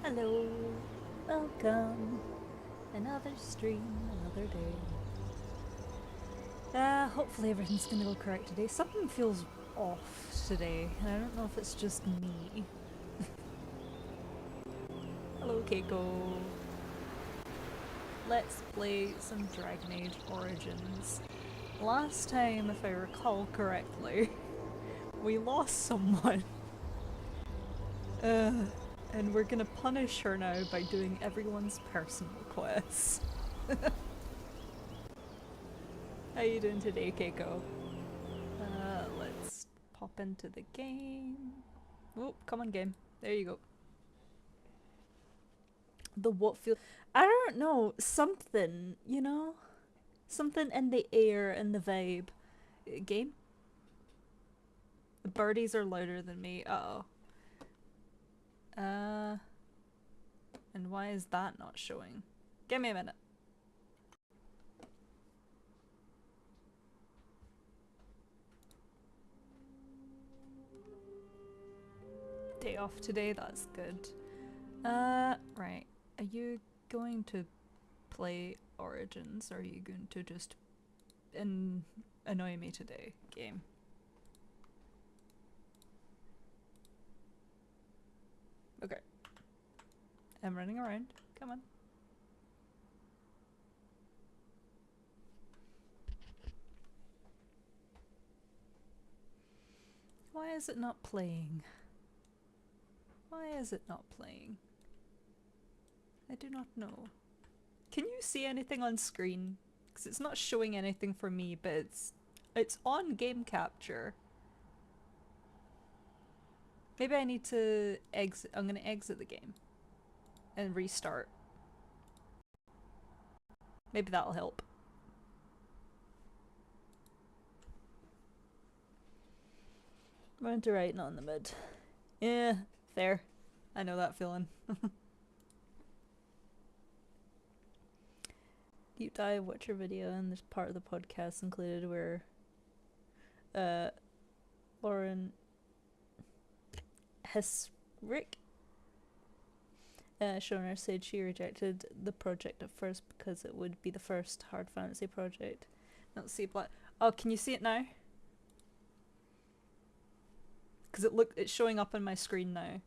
Hello, welcome. Another stream, another day. Hopefully everything's gonna go correct today. Something feels off today, and I don't know if it's just me. Hello, Keiko. Let's play some Dragon Age Origins. Last time, if I recall correctly, we lost someone. And we're gonna punish her now by doing everyone's personal quests. How you doing today, Keiko? Let's pop into the game. Oh, come on, game. There you go. The what feel? I don't know. Something, you know? Something in the air and the vibe. Game? The birdies are louder than me. Uh-oh. And why is that not showing? Give me a minute. Day off today, that's good. Right. Are you going to play Origins, or are you going to just annoy me today, game? Okay. I'm running around. Come on. Why is it not playing? Why is it not playing? I do not know. Can you see anything on screen? Because it's not showing anything for me, but it's on game capture. Maybe I need to exit. I'm gonna exit the game and restart. Maybe that'll help. Run to right, not in the mid. Yeah, fair. I know that feeling. Deep dive, watch your video, and there's part of the podcast included where Lauren Hesrick Shoner said she rejected the project at first because it would be the first hard fantasy project. Let's see, black. Oh, can you see it now? Because it's showing up on my screen now.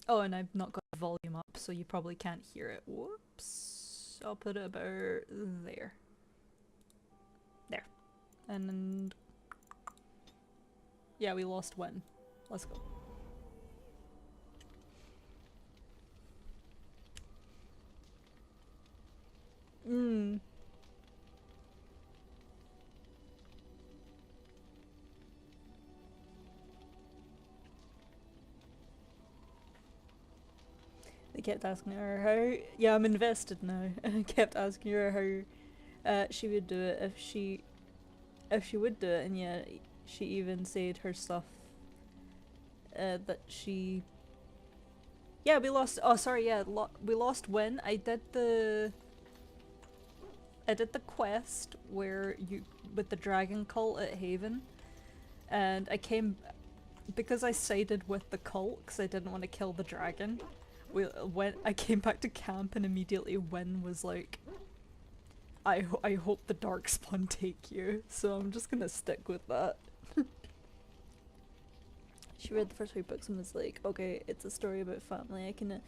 Oh, and I've not got the volume up, so you probably can't hear it. Whoops. I'll put it about there. There. And yeah, we lost one. Let's go. Hmm. They kept asking her how. Yeah, I'm invested now. I kept asking her how she would do it if she would do it, and yeah, she even said her stuff. That she. Yeah, we lost. Oh, sorry. Yeah, we lost when I did the quest where you with the dragon cult at Haven, and I came because I sided with the cult because I didn't want to kill the dragon. I came back to camp and immediately Wynn was like, I hope the darkspawn take you, so I'm just gonna stick with that. She read the first 3 books and was like, okay, it's a story about family. I can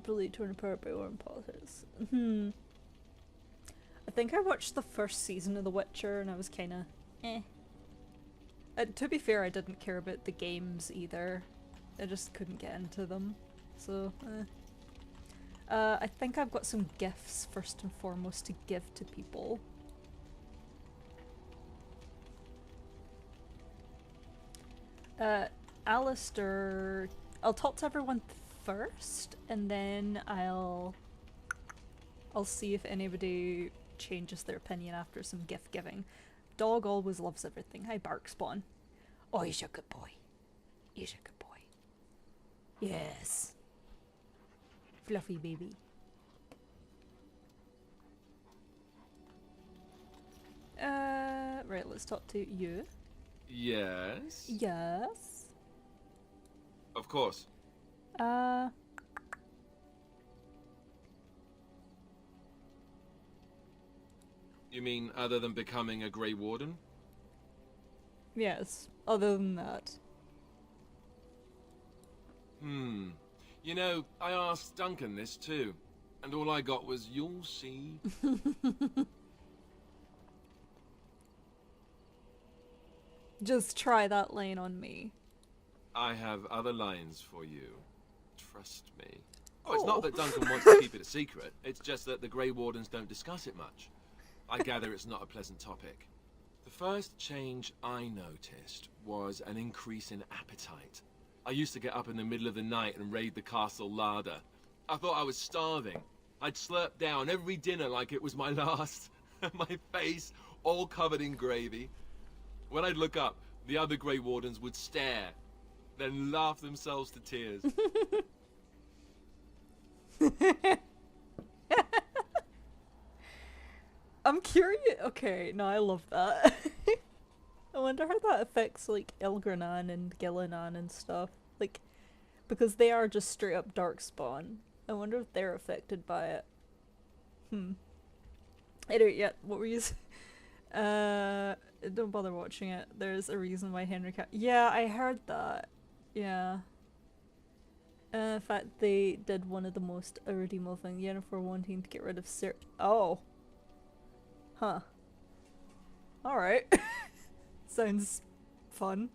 really torn apart by war and politics. I think I watched the first season of The Witcher and I was kinda eh. To be fair, I didn't care about the games either. I just couldn't get into them. So, I think I've got some gifts first and foremost to give to people. Alistair, I'll talk to everyone first, and then I'll see if anybody changes their opinion after some gift giving. Dog always loves everything. Hi, Barkspawn. Oh, he's a good boy. He's a good boy. Yes. Fluffy baby. Right, let's talk to you. Yes? Yes. Of course. Uh, You mean other than becoming a Grey Warden? yes. Other than that. You know, I asked Duncan this too, and all I got was, "You'll see." Just try that line on me. I have other lines for you. Trust me. Oh, it's Oh. not that Duncan wants to keep it a secret. It's just that the Grey Wardens don't discuss it much. I gather it's not a pleasant topic. The first change I noticed was an increase in appetite. I used to get up in the middle of the night and raid the castle larder. I thought I was starving. I'd slurp down every dinner like it was my last. My face all covered in gravy. When I'd look up, the other Grey Wardens would stare, then laugh themselves to tears. I'm curious. Okay, no, I love that. I wonder how that affects like Elgranan and Gillinan and stuff. Like, because they are just straight up Darkspawn. I wonder if they're affected by it. Anyway, yeah, what were you don't bother watching it. There's a reason why Henry Yeah, I heard that. Yeah. In fact, they did one of the most irredeemable things for wanting to get rid of Oh. Huh. Alright. Sounds fun.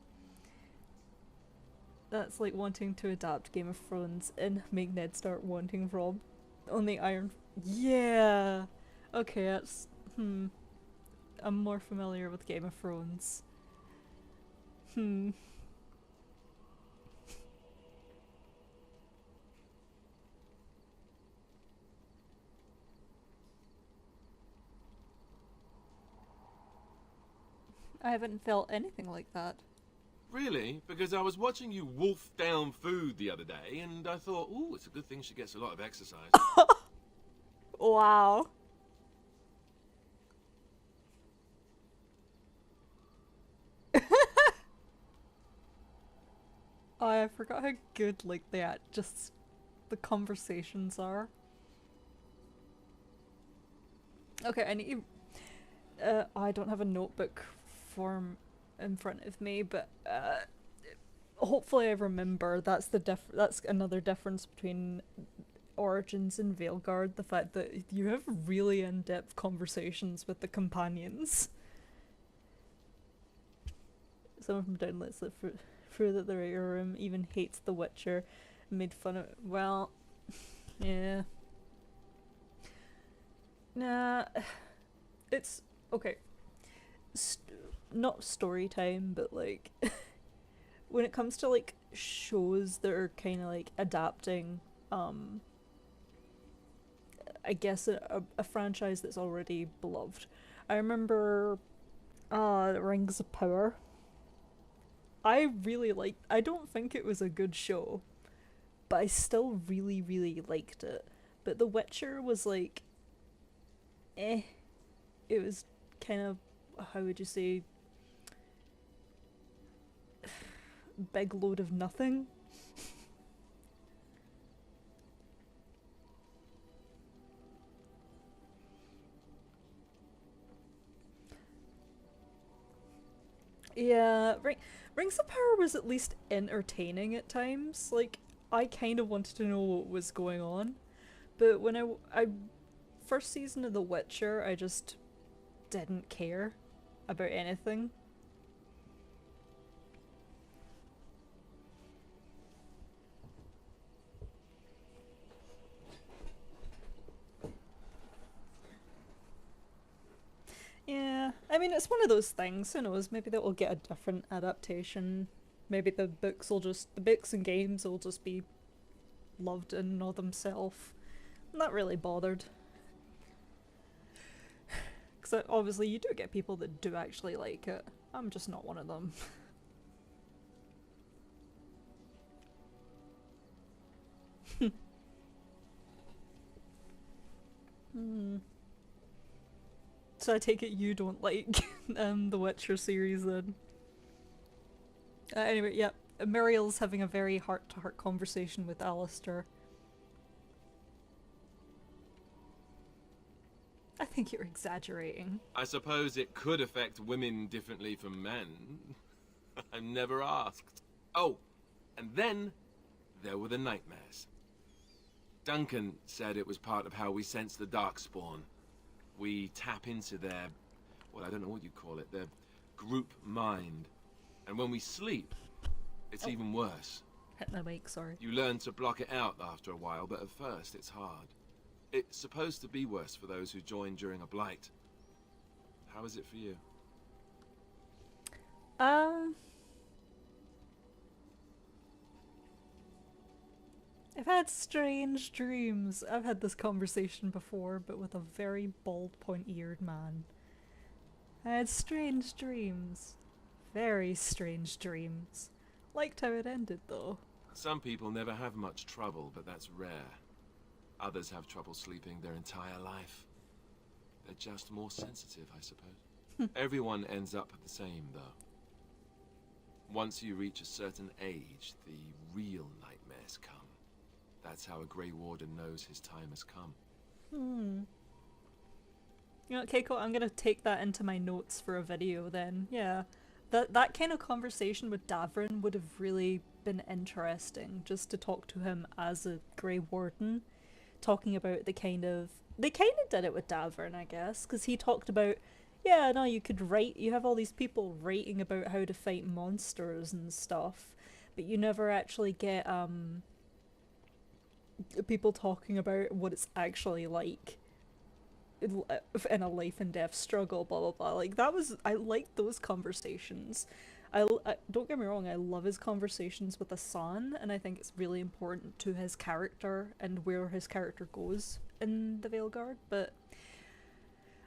That's like wanting to adapt Game of Thrones and make Ned start wanting Rob on the Iron. Yeah! Okay, that's. I'm more familiar with Game of Thrones. I haven't felt anything like that. Really? Because I was watching you wolf down food the other day, and I thought, ooh, it's a good thing she gets a lot of exercise. Wow. I forgot how good like that just the conversations are. Okay, I need. I don't have a notebook form in front of me, but hopefully I remember. That's That's another difference between Origins and Veilguard. The fact that you have really in-depth conversations with the companions. Someone from downlets that through that the writer room even hates The Witcher, made fun of. Well, yeah. Nah, it's okay. Not story time, but like when it comes to like shows that are kind of like adapting, I guess a franchise that's already beloved. I remember, Rings of Power. I really liked. I don't think it was a good show, but I still really, really liked it. But The Witcher was like, eh. It was kind of, how would you say, big load of nothing. Yeah, Rings of Power was at least entertaining at times. Like, I kind of wanted to know what was going on. But when I first season of The Witcher, I just didn't care about anything. Yeah, I mean, it's one of those things, who knows, maybe that will get a different adaptation. Maybe the books and games will just be loved in and of themselves. I'm not really bothered. Because obviously you do get people that do actually like it. I'm just not one of them. So I take it you don't like the Witcher series then. Anyway, yeah, Muriel's having a very heart-to-heart conversation with Alistair. I think you're exaggerating. I suppose it could affect women differently from men. I'm never asked. Oh, and then there were the nightmares. Duncan said it was part of how we sense the Darkspawn. We tap into their, well, I don't know what you'd call it, their group mind. And when we sleep, it's even worse. Hit my mic, sorry. You learn to block it out after a while, but at first it's hard. It's supposed to be worse for those who join during a blight. How is it for you? I've had strange dreams. I've had this conversation before, but with a very bald, point-eared man. I had strange dreams. Very strange dreams. Liked how it ended, though. Some people never have much trouble, but that's rare. Others have trouble sleeping their entire life. They're just more sensitive, I suppose. Everyone ends up the same, though. Once you reach a certain age, the real nightmares come. That's how a Grey Warden knows his time has come. You know, Keiko, I'm gonna take that into my notes for a video then. Yeah. That kind of conversation with Davrin would have really been interesting, just to talk to him as a Grey Warden. Talking about the kind of... They kind of did it with Davrin, I guess, because he talked about, yeah, no, you could write... You have all these people writing about how to fight monsters and stuff, but you never actually get, people talking about what it's actually like in a life and death struggle, blah blah blah. Like, that was... I liked those conversations. I don't get me wrong, I love his conversations with Asan, and I think it's really important to his character and where his character goes in the Veilguard, but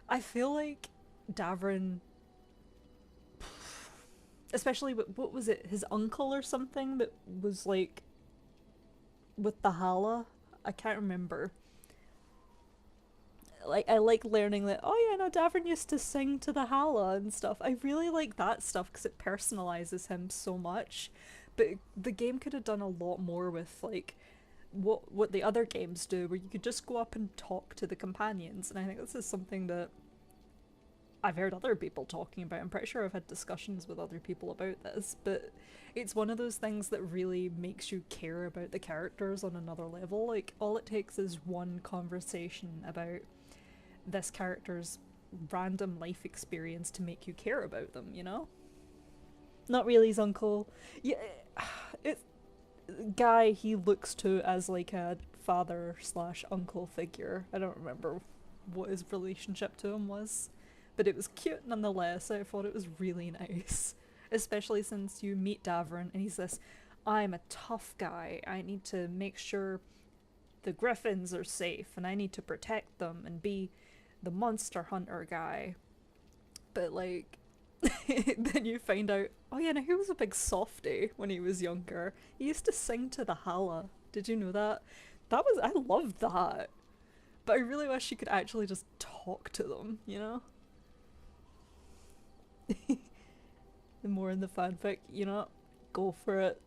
I feel like Davrin, especially with, what was it, his uncle or something that was like with the Hala? I can't remember. Like, I like learning that, oh yeah, no, Davrin used to sing to the Hala and stuff. I really like that stuff because it personalizes him so much. But the game could have done a lot more with, like, what the other games do, where you could just go up and talk to the companions. And I think this is something that I've heard other people talking about. I'm pretty sure I've had discussions with other people about this, but it's one of those things that really makes you care about the characters on another level. Like, all it takes is one conversation about this character's random life experience to make you care about them, you know? Not really his uncle. Yeah, it's guy he looks to as like a father slash uncle figure. I don't remember what his relationship to him was, but it was cute nonetheless. I thought it was really nice, especially since you meet Davrin and he's this, I'm a tough guy, I need to make sure the griffins are safe and I need to protect them and be the monster hunter guy. But like then you find out, oh yeah, no, he was a big softie when he was younger. He used to sing to the Hala. Did you know that? I loved that. But I really wish you could actually just talk to them, you know? The more in the fanfic, you know, go for it.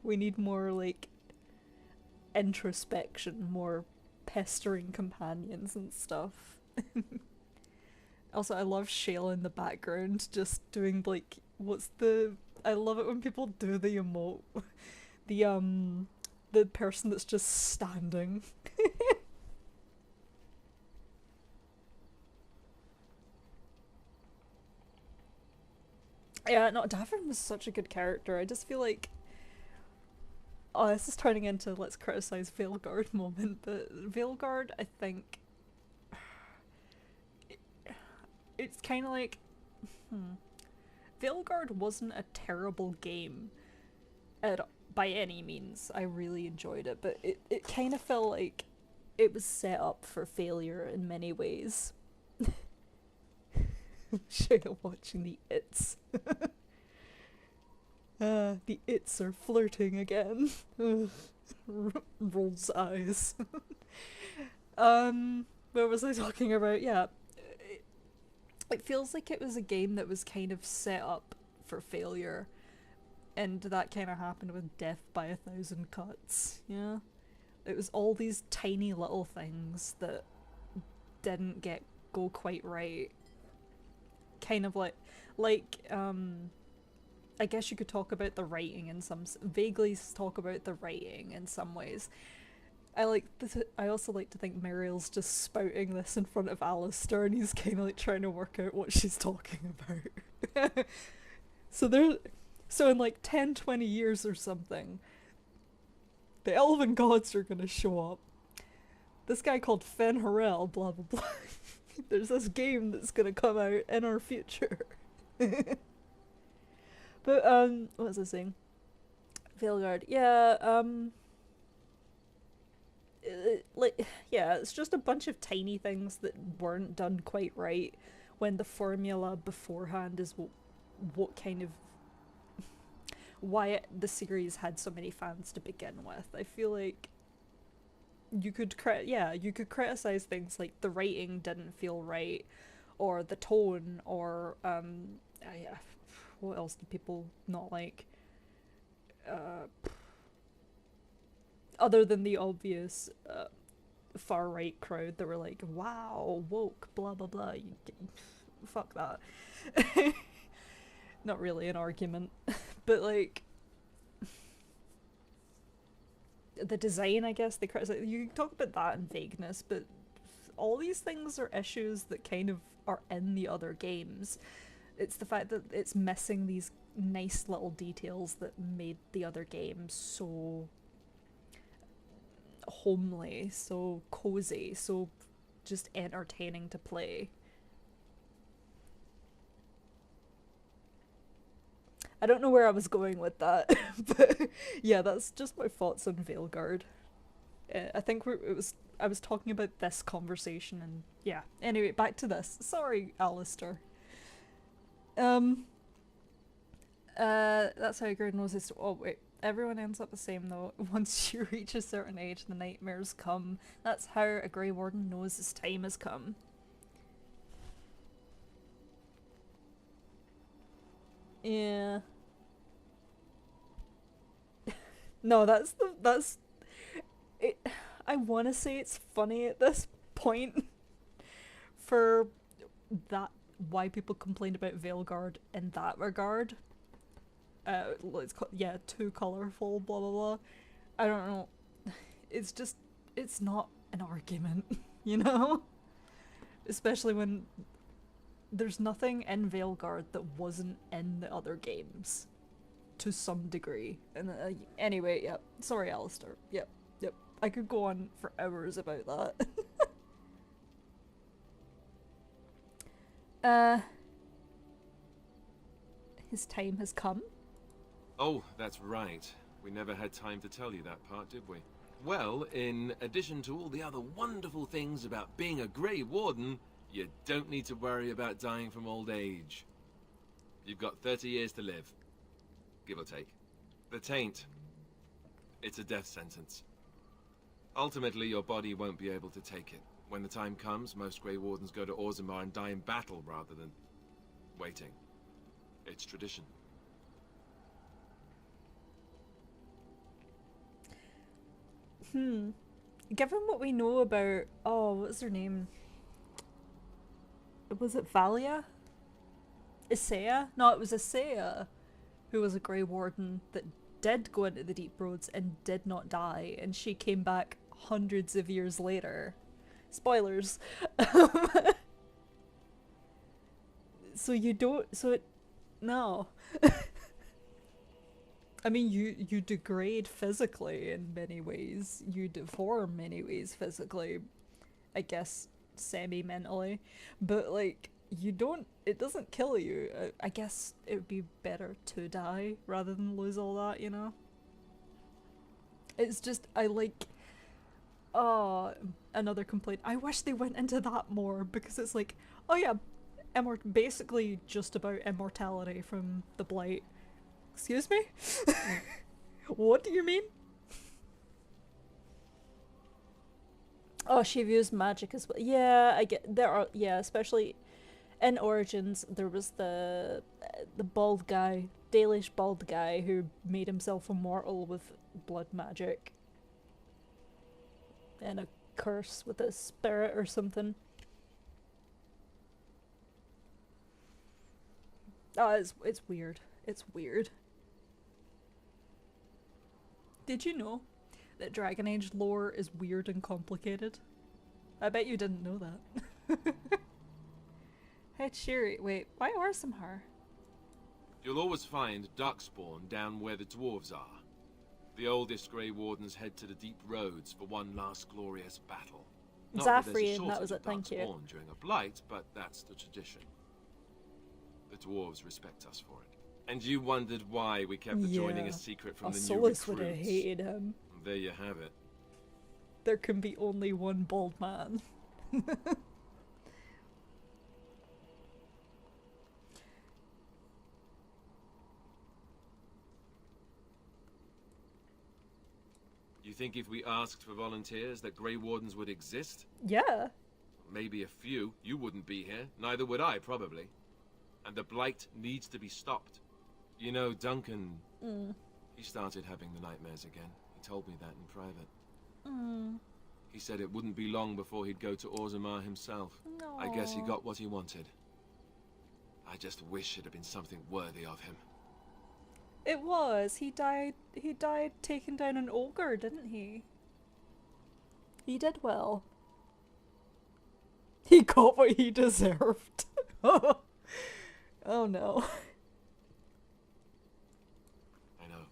We need more like introspection, more pestering companions and stuff. Also, I love Shayla in the background just doing like, I love it when people do the emote. The person that's just standing. Yeah, no, Davrin was such a good character. I just feel like, oh, this is turning into let's criticize Veilguard moment, but Veilguard, I think, it's kind of like, Veilguard wasn't a terrible game by any means. I really enjoyed it, but it kind of felt like it was set up for failure in many ways. Shayla watching the It's. The It's are flirting again. Rolls eyes. What was I talking about? Yeah. It feels like it was a game that was kind of set up for failure. And that kind of happened with Death by 1,000 Cuts, yeah? It was all these tiny little things that didn't go quite right. Kind of I guess you could talk about the writing in vaguely talk about the writing in some ways. I also like to think Muriel's just spouting this in front of Alistair, and he's kind of like trying to work out what she's talking about. So in like 10, 20 years or something, the elven gods are gonna show up. This guy called Fen Harel, blah blah blah. There's this game that's gonna come out in our future. But what was I saying? Veilguard, yeah, it's just a bunch of tiny things that weren't done quite right when the formula beforehand is what kind of why the series had so many fans to begin with. I feel like you could criticize things like the writing didn't feel right, or the tone, or what else do people not like? Other than the obvious far right crowd that were like, "Wow, woke, blah blah blah." Fuck that. Not really an argument, but like the design, I guess they criticize. You can talk about that and vagueness, but all these things are issues that kind of are in the other games. It's the fact that it's missing these nice little details that made the other games so homely, so cozy, so just entertaining to play. I don't know where I was going with that, but yeah, that's just my thoughts on Veilguard. I think I was talking about this conversation, and yeah. Anyway, back to this. Sorry, Alistair. That's how a girl knows it's. Oh wait, everyone ends up the same though. Once you reach a certain age, the nightmares come. That's how a Grey Warden knows his time has come. Yeah. No, that's it. I want to say it's funny at this point for that why people complained about Veilguard in that regard. Too colorful, blah blah blah. I don't know. It's not an argument, you know? Especially when there's nothing in Veilguard that wasn't in the other games. To some degree. And anyway, yeah. Sorry, Alistair. Yep. I could go on for hours about that. His time has come. Oh, that's right. We never had time to tell you that part, did we? Well, in addition to all the other wonderful things about being a Grey Warden, you don't need to worry about dying from old age. You've got 30 years to live. Give or take. The taint. It's a death sentence. Ultimately, your body won't be able to take it. When the time comes, most Grey Wardens go to Orzammar and die in battle rather than waiting. It's tradition. Given what we know about... Oh, what's her name? Was it Valia? Isaiah? No, it was Isaiah, who was a Grey Warden that did go into the Deep Roads and did not die, and she came back hundreds of years later. Spoilers. No. I mean, you degrade physically in many ways. You deform many ways physically. I guess semi-mentally. But, like, it doesn't kill you. I guess it would be better to die rather than lose all that, you know? It's just, another complaint. I wish they went into that more, because it's like, oh yeah, basically just about immortality from the Blight. Excuse me? What do you mean? Oh, she views magic as well. Yeah, especially in Origins, there was the bald guy Dalish bald guy who made himself immortal with blood magic and a curse with a spirit or something. Oh, it's weird. It's weird. Did you know that Dragon Age lore is weird and complicated? I bet you didn't know that. Hey Cheery, wait, why Orsimhar? You'll always find Darkspawn down where the dwarves are. The oldest Grey Wardens head to the deep roads for one last glorious battle. Not that there's a Zafrian, that was shortage it, of thank you. Darkspawn during a blight, but that's the tradition. The dwarves respect us for it. And you wondered why we kept the joining a secret from the new recruits. would have hated him. There you have it. There can be only one bald man. You think if we asked for volunteers that Grey Wardens would exist? Yeah. Maybe a few. You wouldn't be here. Neither would I, probably. And the blight needs to be stopped. You know, Duncan... He started having the nightmares again. He told me that in private. He said it wouldn't be long before he'd go to Orsimar himself. No. I guess he got what he wanted. I just wish it had been something worthy of him. It was. He died taking down an ogre, didn't he? He did well. He got what he deserved. Oh no. I know.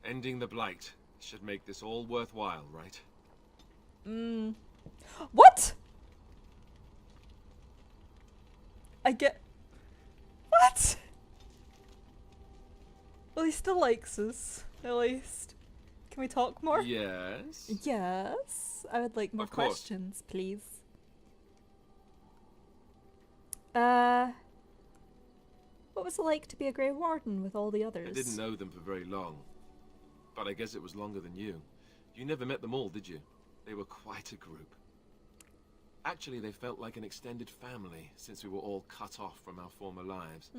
Ending the blight should make this all worthwhile, right? What? I get... What? Well, he still likes us, at least. Can we talk more? Yes. Yes. I would like more Of course. questions, please. What was it like to be a Grey Warden with all the others? I didn't know them for very long. But I guess it was longer than you. You never met them all, did you? They were quite a group. Actually, they felt like an extended family, since we were all cut off from our former lives.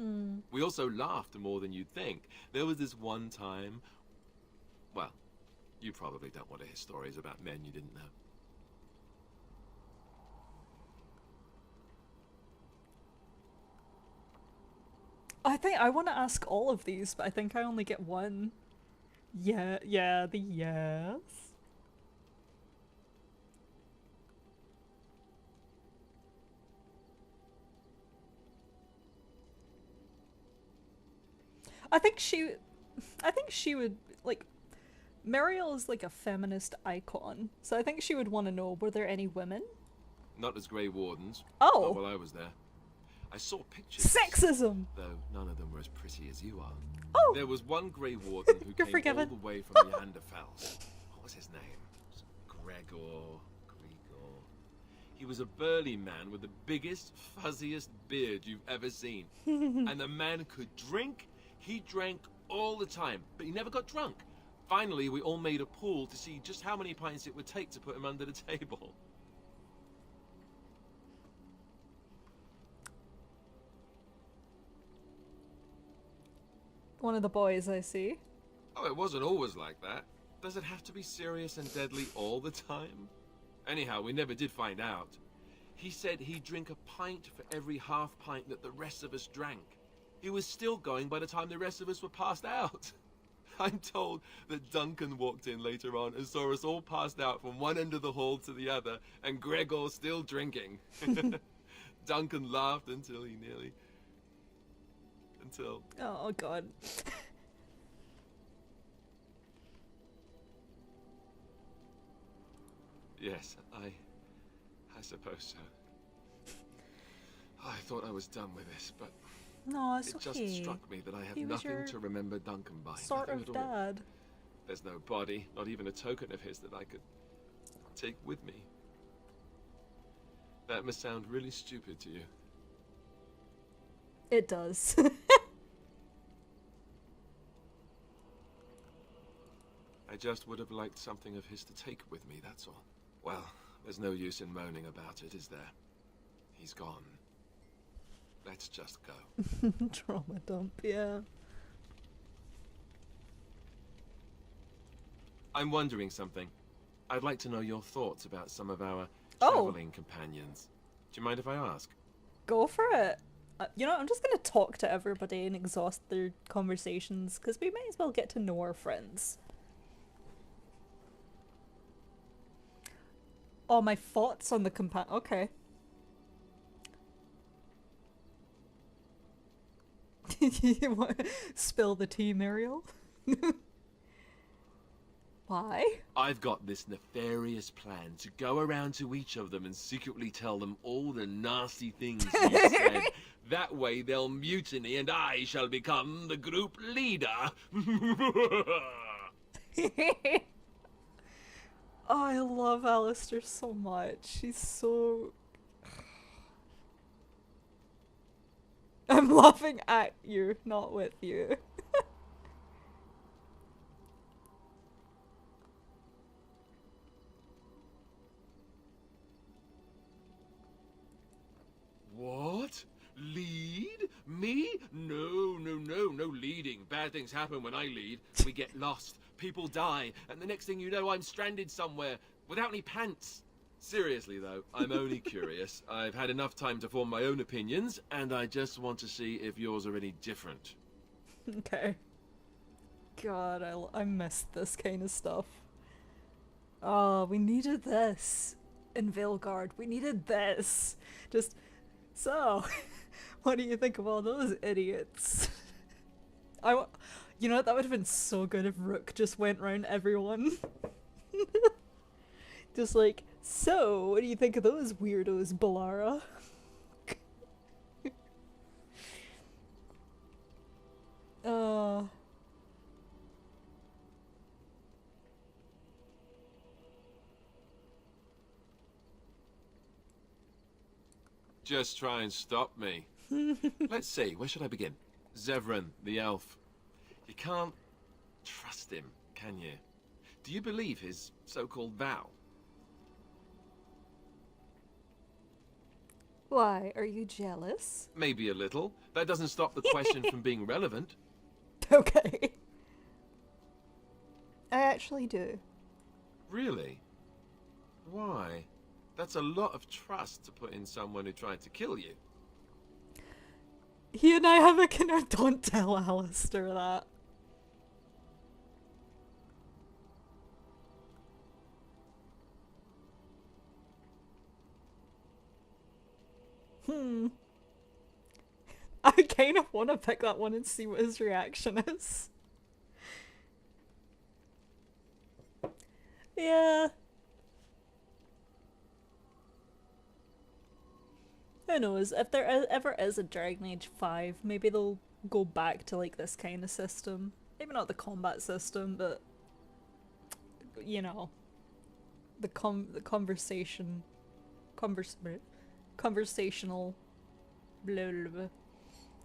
We also laughed more than you'd think. There was this one time... Well, you probably don't want to hear stories about men you didn't know. I think I want to ask all of these, but I think I only get one. Yeah, the yes. I think she would, like, Muriel is like a feminist icon, so I think she would want to know, were there any women? Not as Grey Wardens. Oh. Not while I was there. I saw pictures. Sexism! Though none of them were as pretty as you are. Oh! There was one Grey Warden who You're came forgiven. all the way from Neanderthals. What was his name? Gregor. He was a burly man with the biggest, fuzziest beard you've ever seen. And the man could drink. He drank all the time, but he never got drunk. Finally, we all made a pool to see just how many pints it would take to put him under the table. One of the boys, I see. Oh, it wasn't always like that. Does it have to be serious and deadly all the time? Anyhow, we never did find out. He said he'd drink a pint for every half pint that the rest of us drank. He was still going by the time the rest of us were passed out. I'm told that Duncan walked in later on and saw us all passed out from one end of the hall to the other, and Gregor still drinking. Duncan laughed until he nearly... Oh, God. Yes, I suppose so. I thought I was done with this, but No, it's it okay. just struck me that I have He was your nothing to remember Duncan by. Sort Nothing of at all. dad. There's no body, not even a token of his that I could take with me. That must sound really stupid to you. It does. I just would have liked something of his to take with me, that's all. Well, there's no use in moaning about it, is there? He's gone. Let's just go. Trauma dump, yeah. I'm wondering something. I'd like to know your thoughts about some of our Oh. traveling companions. Do you mind if I ask? Go for it. You know, I'm just gonna talk to everybody and exhaust their conversations, because we might as well get to know our friends. Oh, my thoughts on the okay. You want spill the tea, Muriel? Why? I've got this nefarious plan to go around to each of them and secretly tell them all the nasty things you said. That way they'll mutiny and I shall become the group leader. Oh, I love Alistair so much. He's so... I'm laughing at you, not with you. What? Lead? Me? No, no, no, no leading. Bad things happen when I lead. We get lost, people die, and the next thing you know I'm stranded somewhere without any pants. Seriously though, I'm only curious. I've had enough time to form my own opinions, and I just want to see if yours are any different. Okay. God, I missed this kind of stuff. Oh, we needed this. In Veilguard, we needed this. Just... So, what do you think of all those idiots? You know, that would have been so good if Rook just went round everyone. Just like, so, what do you think of those weirdos, Balara? uh... Just try and stop me. Let's see, where should I begin? Zevran, the elf. You can't trust him, can you? Do you believe his so-called vow? Why, are you jealous? Maybe a little. That doesn't stop the question from being relevant. Okay. I actually do. Really? Why? That's a lot of trust to put in someone who tried to kill you. He and I have a kind of don't tell Alistair that. I kind of want to pick that one and see what his reaction is. Yeah. Who knows? If there ever is a Dragon Age 5, maybe they'll go back to like this kind of system. Maybe not the combat system, but you know, the conversational blah, blah, blah.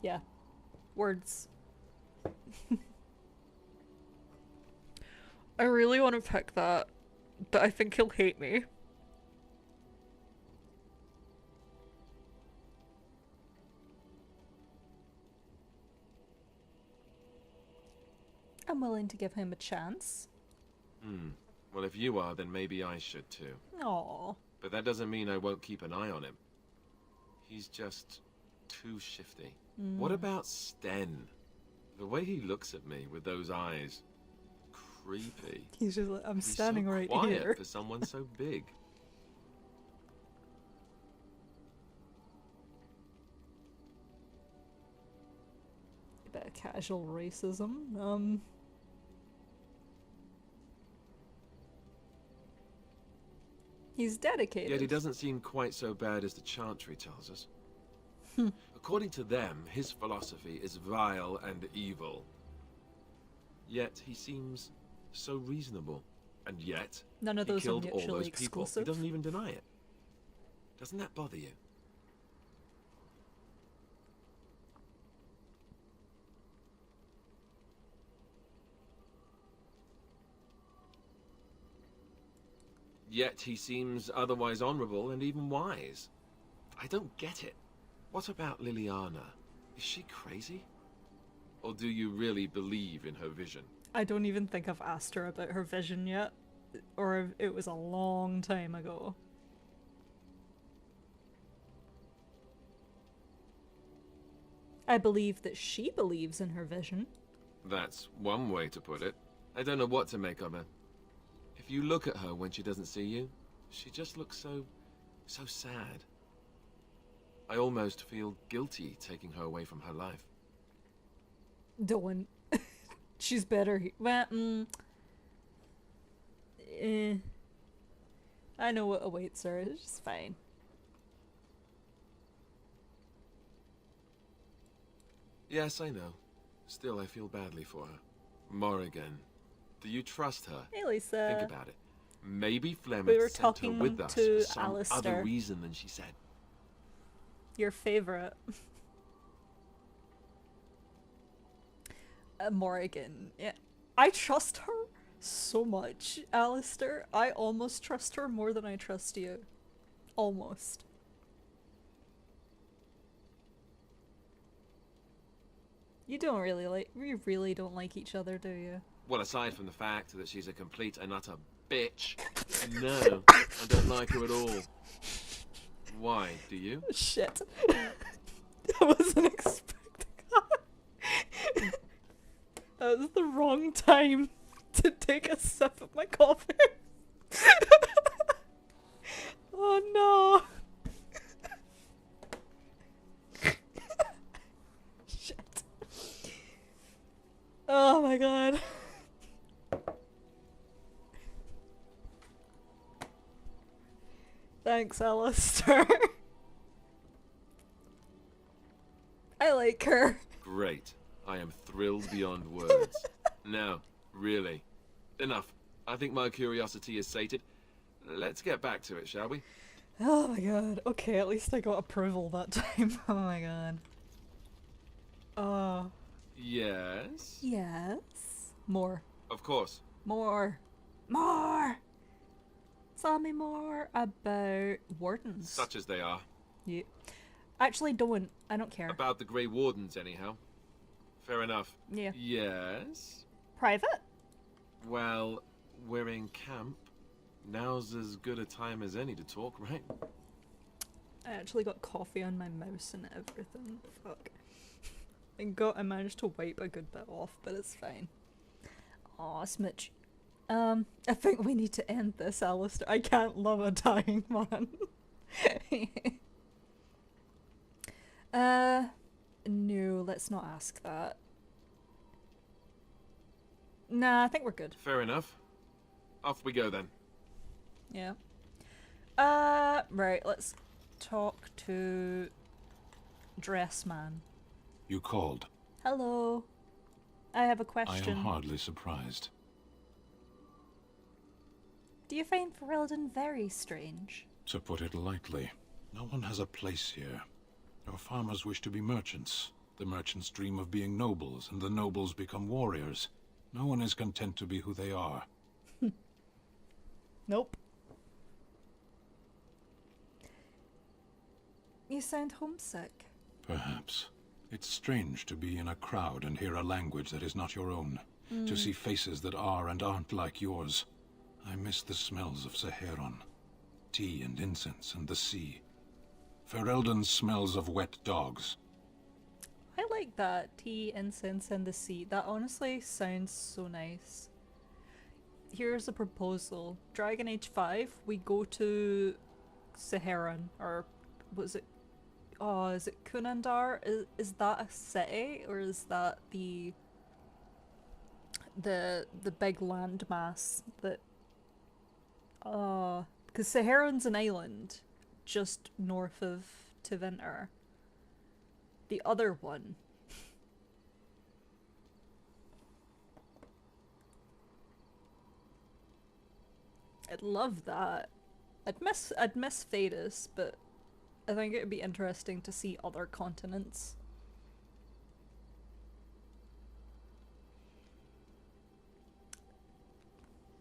Yeah, words. I really want to pick that, but I think he'll hate me. I'm willing to give him a chance. Well, if you are, then maybe I should too. Aww. But that doesn't mean I won't keep an eye on him. He's just too shifty. What about Sten? The way he looks at me with those eyes. Creepy. He's just like, I'm He's standing so right quiet here. for someone so big. A bit of casual racism. He's dedicated. Yet he doesn't seem quite so bad as the Chantry tells us. According to them, his philosophy is vile and evil. Yet he seems so reasonable. And yet, None of he those are killed all mutually those people. exclusive. He doesn't even deny it. Doesn't that bother you? Yet he seems otherwise honorable and even wise. I don't get it. What about Liliana? Is she crazy? Or do you really believe in her vision? I don't even think I've asked her about her vision yet. Or if it was a long time ago. I believe that she believes in her vision. That's one way to put it. I don't know what to make of her. If you look at her when she doesn't see you, she just looks so sad. I almost feel guilty taking her away from her life. Don't. She's better. Well, I know what awaits her. It's just fine. Yes, I know. Still, I feel badly for her. Morrigan, do you trust her? Hey, Lisa. Think about it. Maybe Flemeth We were sent talking her with us to for some Alistair. other reason than she said. Your favorite. Morrigan. Yeah. I trust her so much, Alistair. I almost trust her more than I trust you. Almost. You really don't like each other, do you? Well, aside from the fact that she's a complete and utter bitch, no, I don't like her at all. Why, do you? Shit. I wasn't expecting that. That was the wrong time to take a sip of my coffee. Oh no. Shit. Oh my god. Thanks, Alistair. I like her. Great. I am thrilled beyond words. Now, really. Enough. I think my curiosity is sated. Let's get back to it, shall we? Oh my god. Okay, at least I got approval that time. Oh my god. Oh. Yes? Yes. More. Of course. More. More! Tell me more about wardens. Such as they are. Yeah. Actually, don't. I don't care. About the Grey Wardens, anyhow. Fair enough. Yeah. Yes? Private? Well, we're in camp. Now's as good a time as any to talk, right? I actually got coffee on my mouse and everything. Fuck. I managed to wipe a good bit off, but it's fine. Aw, Smidge. I think we need to end this, Alistair. I can't love a dying man. No, let's not ask that. Nah, I think we're good. Fair enough. Off we go then. Yeah. Right, let's talk to Dressman. You called. Hello. I have a I question. am hardly surprised. Do you find Ferelden very strange? To put it lightly, no one has a place here. Your farmers wish to be merchants. The merchants dream of being nobles, and the nobles become warriors. No one is content to be who they are. Nope. You sound homesick. Perhaps. It's strange to be in a crowd and hear a language that is not your own. To see faces that are and aren't like yours. I miss the smells of Saharon. Tea and incense and the sea. Ferelden smells of wet dogs. I like that. Tea, incense, and the sea. That honestly sounds so nice. Here's a proposal. Dragon Age 5, we go to Saharan, or was it... Oh, is it Kunandar? Is that a city, or is that the big landmass that... because Saharan's an island just north of Tevinter. The other one. I'd love that. I'd miss Thedas, but I think it would be interesting to see other continents.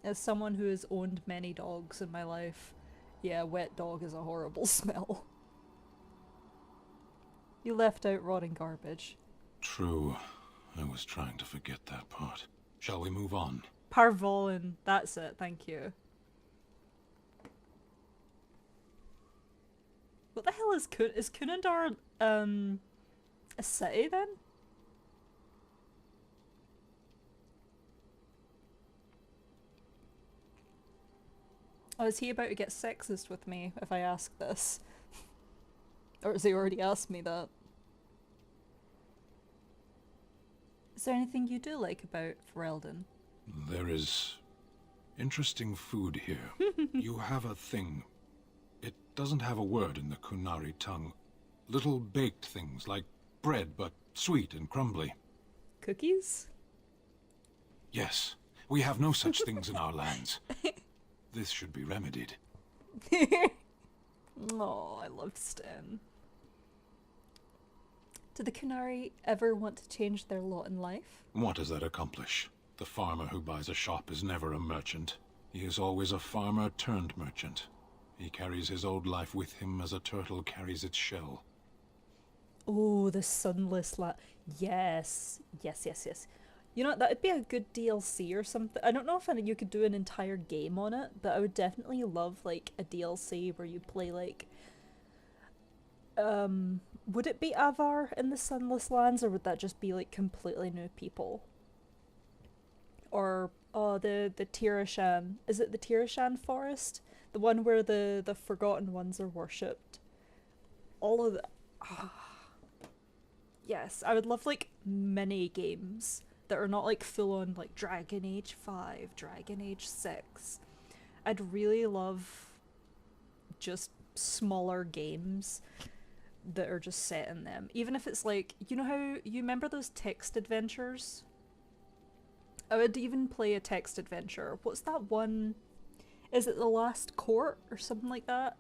As someone who has owned many dogs in my life, yeah, wet dog is a horrible smell. You left out rotting garbage. True. I was trying to forget that part. Shall we move on? Parvolin, that's it, thank you. What the hell is Kunandar, a city then? Oh, is he about to get sexist with me if I ask this? Or has he already asked me that? Is there anything you do like about Ferelden? There is interesting food here. You have a thing. It doesn't have a word in the Kunari tongue. Little baked things like bread, but sweet and crumbly. Cookies? Yes, we have no such things in our lands. This should be remedied. Oh, I love Sten. Do the Kunari ever want to change their lot in life? What does that accomplish? The farmer who buys a shop is never a merchant. He is always a farmer turned merchant. He carries his old life with him as a turtle carries its shell. Oh, the sunless land. Yes. Yes, yes, yes. You know, that'd be a good DLC or something. I don't know if you could do an entire game on it, but I would definitely love, like, a DLC where you play, like... would it be Avar in the Sunless Lands, or would that just be, like, completely new people? Or, oh, the Tirashan. Is it the Tirashan Forest? The one where the Forgotten Ones are worshipped. All of the... Yes, I would love, like, mini games that are not, like, full-on, like, Dragon Age 5, Dragon Age 6. I'd really love just smaller games that are just set in them. Even if it's, like, you know how, you remember those text adventures? I would even play a text adventure. What's that one? Is it The Last Court or something like that?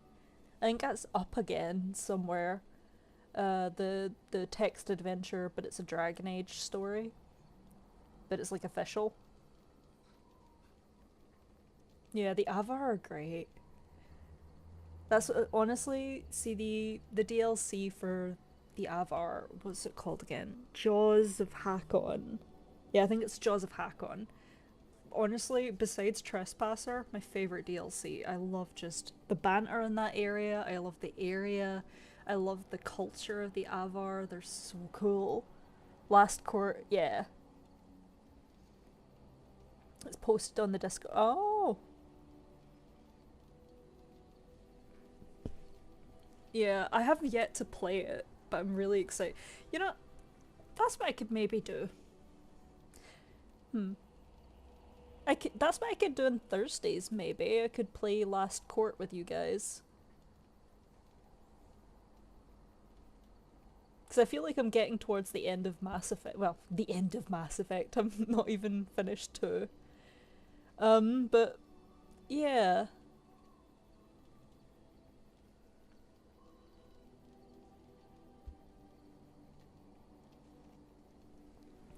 I think that's up again somewhere. The text adventure, but it's a Dragon Age story. But it's like official. Yeah, the Avar are great. That's honestly, see the DLC for the Avar, what's it called again? Jaws of Hakon. Yeah, I think it's Jaws of Hakon. Honestly, besides Trespasser, my favorite DLC. I love just the banter in that area. I love the area. I love the culture of the Avar. They're so cool. Last Court, yeah. It's posted on the Discord. Oh! Yeah, I have yet to play it, but I'm really excited. You know, that's what I could maybe do. That's what I could do on Thursdays, maybe. I could play Last Court with you guys. Because I feel like I'm getting towards the end of Mass Effect. Well, the end of Mass Effect. I'm not even finished 2. But, yeah.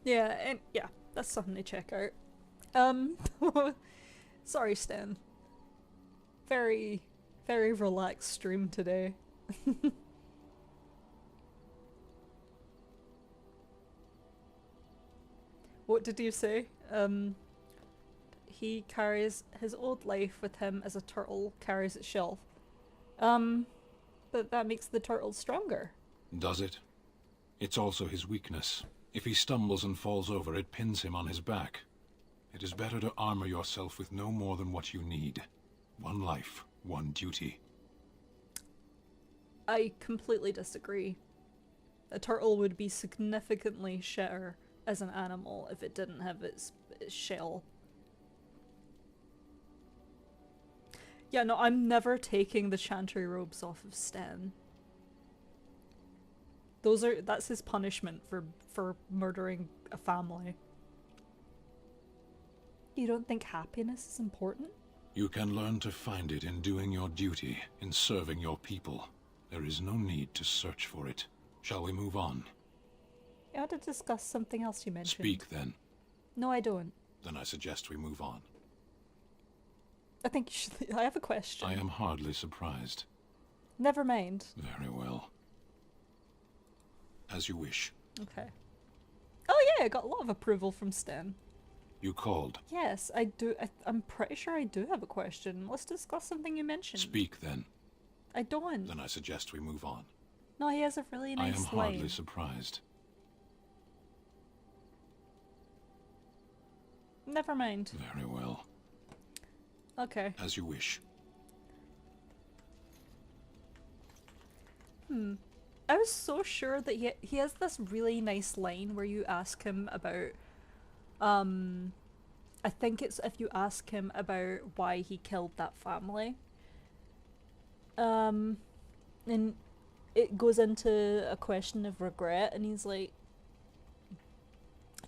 Yeah, and yeah, that's something to check out. Sorry, Stan. Very, very relaxed stream today. What did you say? He carries his old life with him as a turtle carries its shell. But that makes the turtle stronger. Does it? It's also his weakness. If he stumbles and falls over, it pins him on his back. It is better to armor yourself with no more than what you need. One life, one duty. I completely disagree. A turtle would be significantly shitter as an animal if it didn't have its shell. Yeah, no, I'm never taking the chantry robes off of Sten. That's his punishment for murdering a family. You don't think happiness is important? You can learn to find it in doing your duty, in serving your people. There is no need to search for it. Shall we move on? You ought to discuss something else you mentioned. Speak, then. No, I don't. Then I suggest we move on. I think you should... I have a question. I am hardly surprised. Never mind. Very well. As you wish. Okay. Oh yeah, I got a lot of approval from Sten. You called. Yes, I do. I'm pretty sure I do have a question. Let's discuss something you mentioned. Speak then. I don't. Then I suggest we move on. No, he has a really I nice am hardly line. surprised. Never mind. Very well. Okay. As you wish. I was so sure that he has this really nice line where you ask him about I think it's if you ask him about why he killed that family. And it goes into a question of regret, and he's like,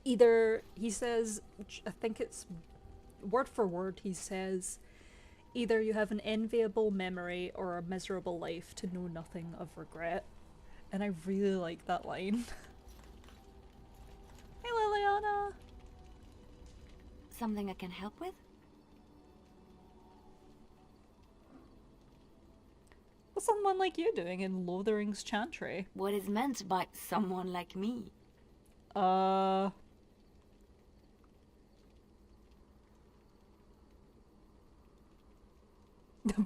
either he says, I think it's word for word, he says, either you have an enviable memory or a miserable life to know nothing of regret. And I really like that line. Hey Liliana! Something I can help with? What's someone like you doing in Lothering's Chantry? What is meant by someone like me? A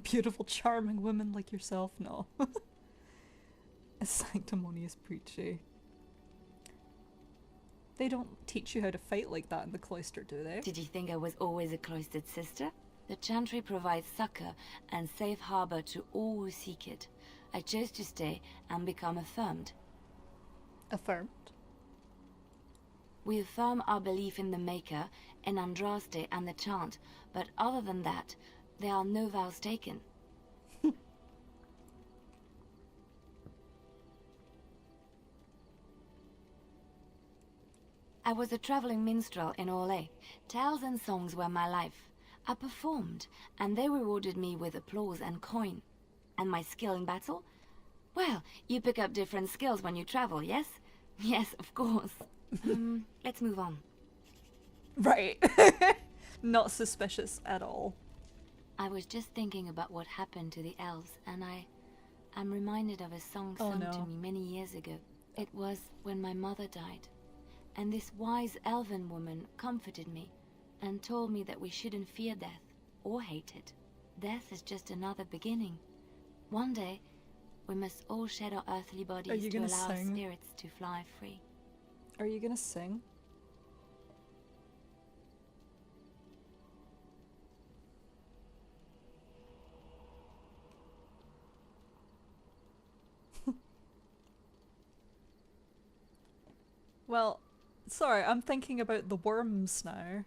beautiful, charming woman like yourself? No. A sanctimonious preachy. They don't teach you how to fight like that in the cloister, do they? Did you think I was always a cloistered sister? The Chantry provides succor and safe harbor to all who seek it. I chose to stay and become affirmed. Affirmed. We affirm our belief in the Maker, in Andraste and the chant, but other than that, there are no vows taken. I was a traveling minstrel in Orlais. Tales and songs were my life. I performed, and they rewarded me with applause and coin. And my skill in battle? Well, you pick up different skills when you travel, yes? Yes, of course. Let's move on. Right. Not suspicious at all. I was just thinking about what happened to the elves, and I'm reminded of a song Oh, sung no. to me many years ago. It was when my mother died. And this wise elven woman comforted me and told me that we shouldn't fear death or hate it. Death is just another beginning. One day, we must all shed our earthly bodies you to gonna allow our sing? spirits to fly free. Are you gonna sing? Well, sorry, I'm thinking about the worms now.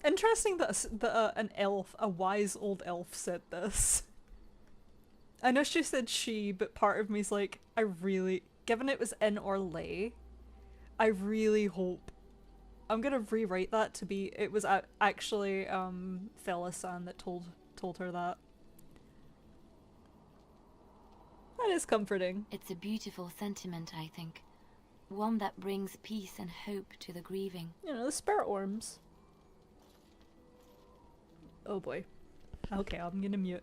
Interesting that an elf, a wise old elf, said this. I know she said she, but part of me's like, I really, given it was in Orlais, I really hope. I'm gonna rewrite that to be, it was actually Felisan that told her that. That is comforting. It's a beautiful sentiment, I think. One that brings peace and hope to the grieving. You know, the spirit worms. Oh boy. Okay, I'm gonna mute.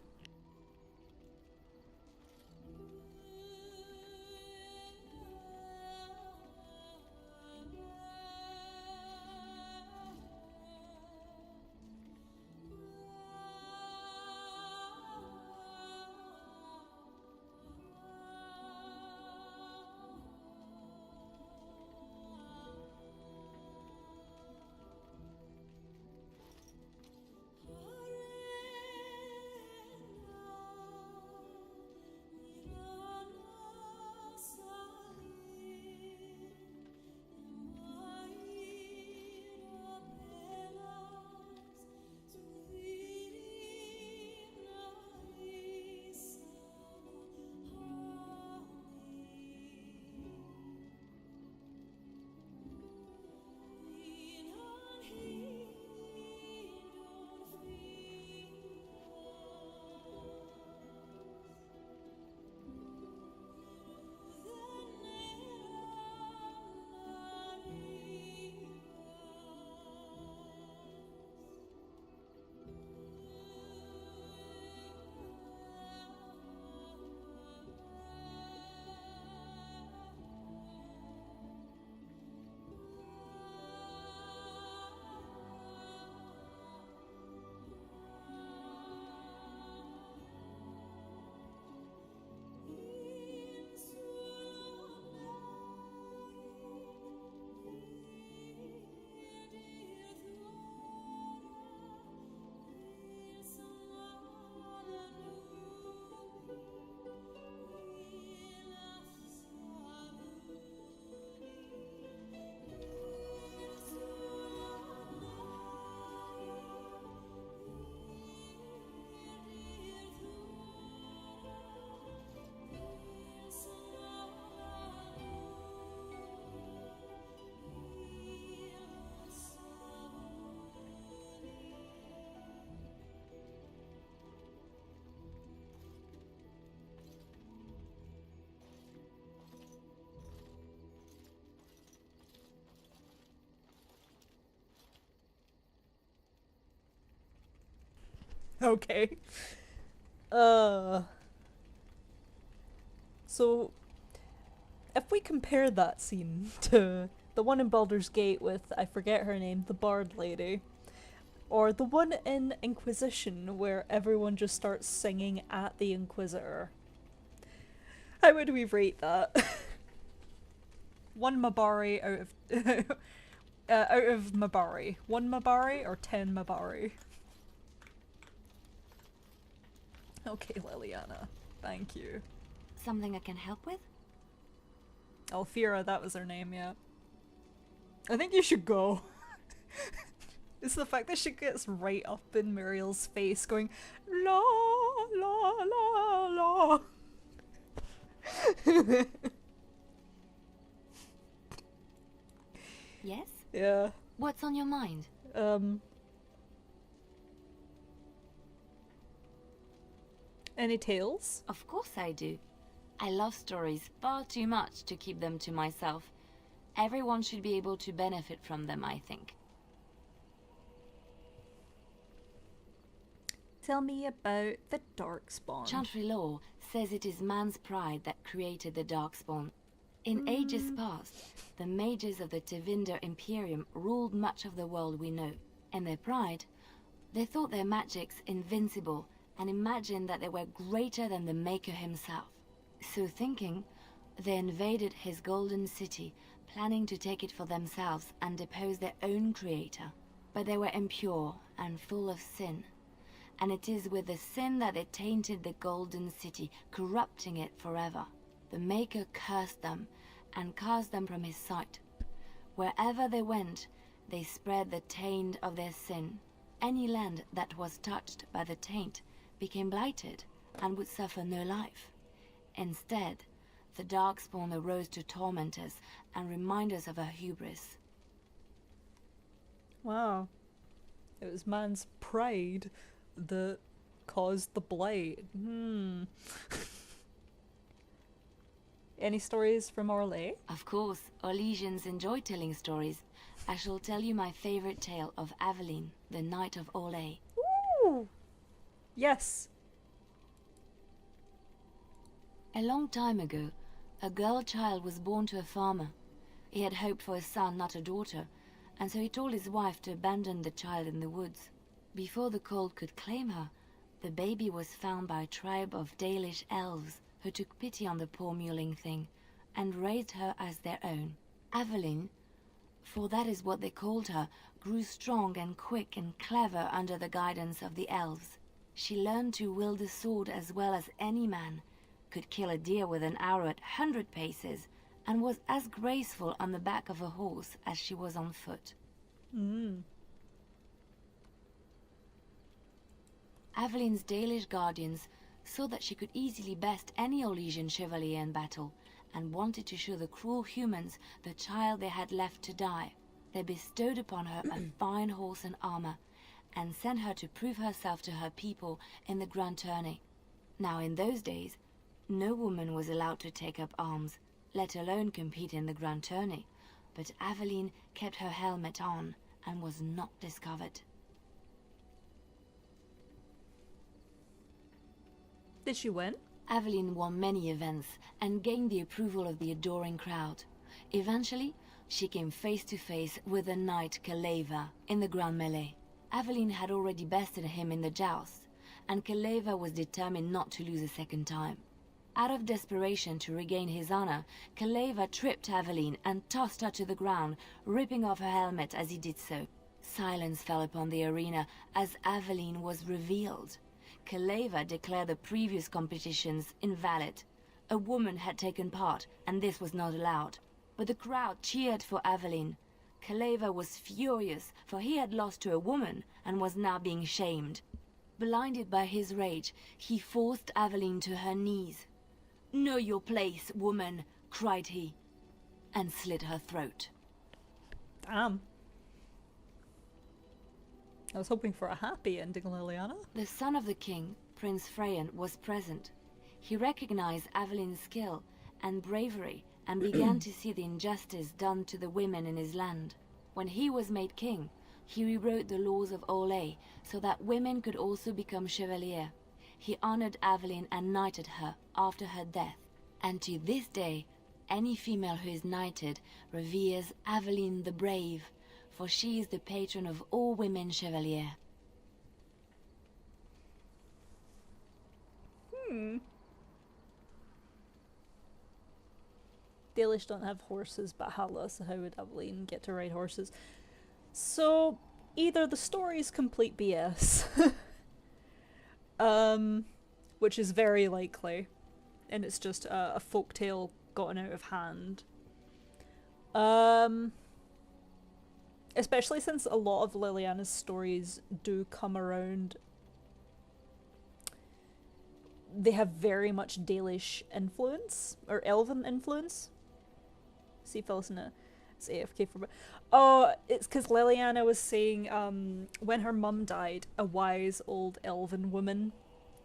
Okay. So if we compare that scene to the one in Baldur's Gate with, I forget her name, the Bard lady, or the one in Inquisition where everyone just starts singing at the Inquisitor, how would we rate that? One Mabari out of out of Mabari. 1 Mabari or 10 Mabari? Okay, Liliana. Thank you. Something I can help with? Alfira, that was her name, yeah. I think you should go. It's the fact that she gets right up in Muriel's face going, la la la la. Yes? Yeah. What's on your mind? Any tales? Of course I do. I love stories far too much to keep them to myself. Everyone should be able to benefit from them, I think. Tell me about the Darkspawn. Chantry law says it is man's pride that created the Darkspawn. In ages past, the mages of the Tevinder Imperium ruled much of the world we know. In their pride, they thought their magics invincible and imagined that they were greater than the Maker himself. So thinking, they invaded his golden city, planning to take it for themselves and depose their own creator. But they were impure and full of sin. And it is with the sin that they tainted the golden city, corrupting it forever. The Maker cursed them and cast them from his sight. Wherever they went, they spread the taint of their sin. Any land that was touched by the taint became blighted and would suffer no life. Instead, the Darkspawn arose to torment us and remind us of our hubris. Wow. It was man's pride that caused the blight. Any stories from Orlais? Of course, Orlesians enjoy telling stories. I shall tell you my favorite tale of Aveline, the Knight of Orlais. Ooh! Yes. A long time ago, a girl child was born to a farmer. He had hoped for a son, not a daughter, and so he told his wife to abandon the child in the woods. Before the cold could claim her, the baby was found by a tribe of Dalish elves who took pity on the poor mewling thing and raised her as their own. Aveline, for that is what they called her, grew strong and quick and clever under the guidance of the elves. She learned to wield a sword as well as any man, could kill a deer with an arrow at 100 paces, and was as graceful on the back of a horse as she was on foot. Aveline's Dalish guardians saw that she could easily best any Orlesian chevalier in battle, and wanted to show the cruel humans the child they had left to die. They bestowed upon her a fine horse and armor, and sent her to prove herself to her people in the grand tourney. Now in those days, no woman was allowed to take up arms, let alone compete in the grand tourney, but Aveline kept her helmet on and was not discovered. Did she win? Aveline won many events and gained the approval of the adoring crowd. Eventually, she came face to face with the knight Kaleva in the grand melee. Aveline had already bested him in the joust, and Kaleva was determined not to lose a second time. Out of desperation to regain his honor, Kaleva tripped Aveline and tossed her to the ground, ripping off her helmet as he did so. Silence fell upon the arena as Aveline was revealed. Kaleva declared the previous competitions invalid. A woman had taken part, and this was not allowed. But the crowd cheered for Aveline. Kaleva was furious, for he had lost to a woman and was now being shamed. Blinded by his rage, he forced Aveline to her knees. "Know your place, woman," cried he, and slit her throat. Damn. I was hoping for a happy ending, Liliana. The son of the king, Prince Freyan, was present. He recognized Aveline's skill and bravery and began to see the injustice done to the women in his land. When he was made king, he rewrote the laws of Olay so that women could also become chevalier. He honored Aveline and knighted her after her death. And to this day, any female who is knighted reveres Aveline the Brave, for she is the patron of all women chevalier. Dalish don't have horses, but Hala, so how would Aveline get to ride horses? So, either the story is complete BS, which is very likely, and it's just a folktale gotten out of hand. Especially since a lot of Liliana's stories do come around. They have very much Dalish influence, or Elven influence. See, Felicina, it's AFK for... Oh, it's because Liliana was saying, when her mum died, a wise old Elven woman,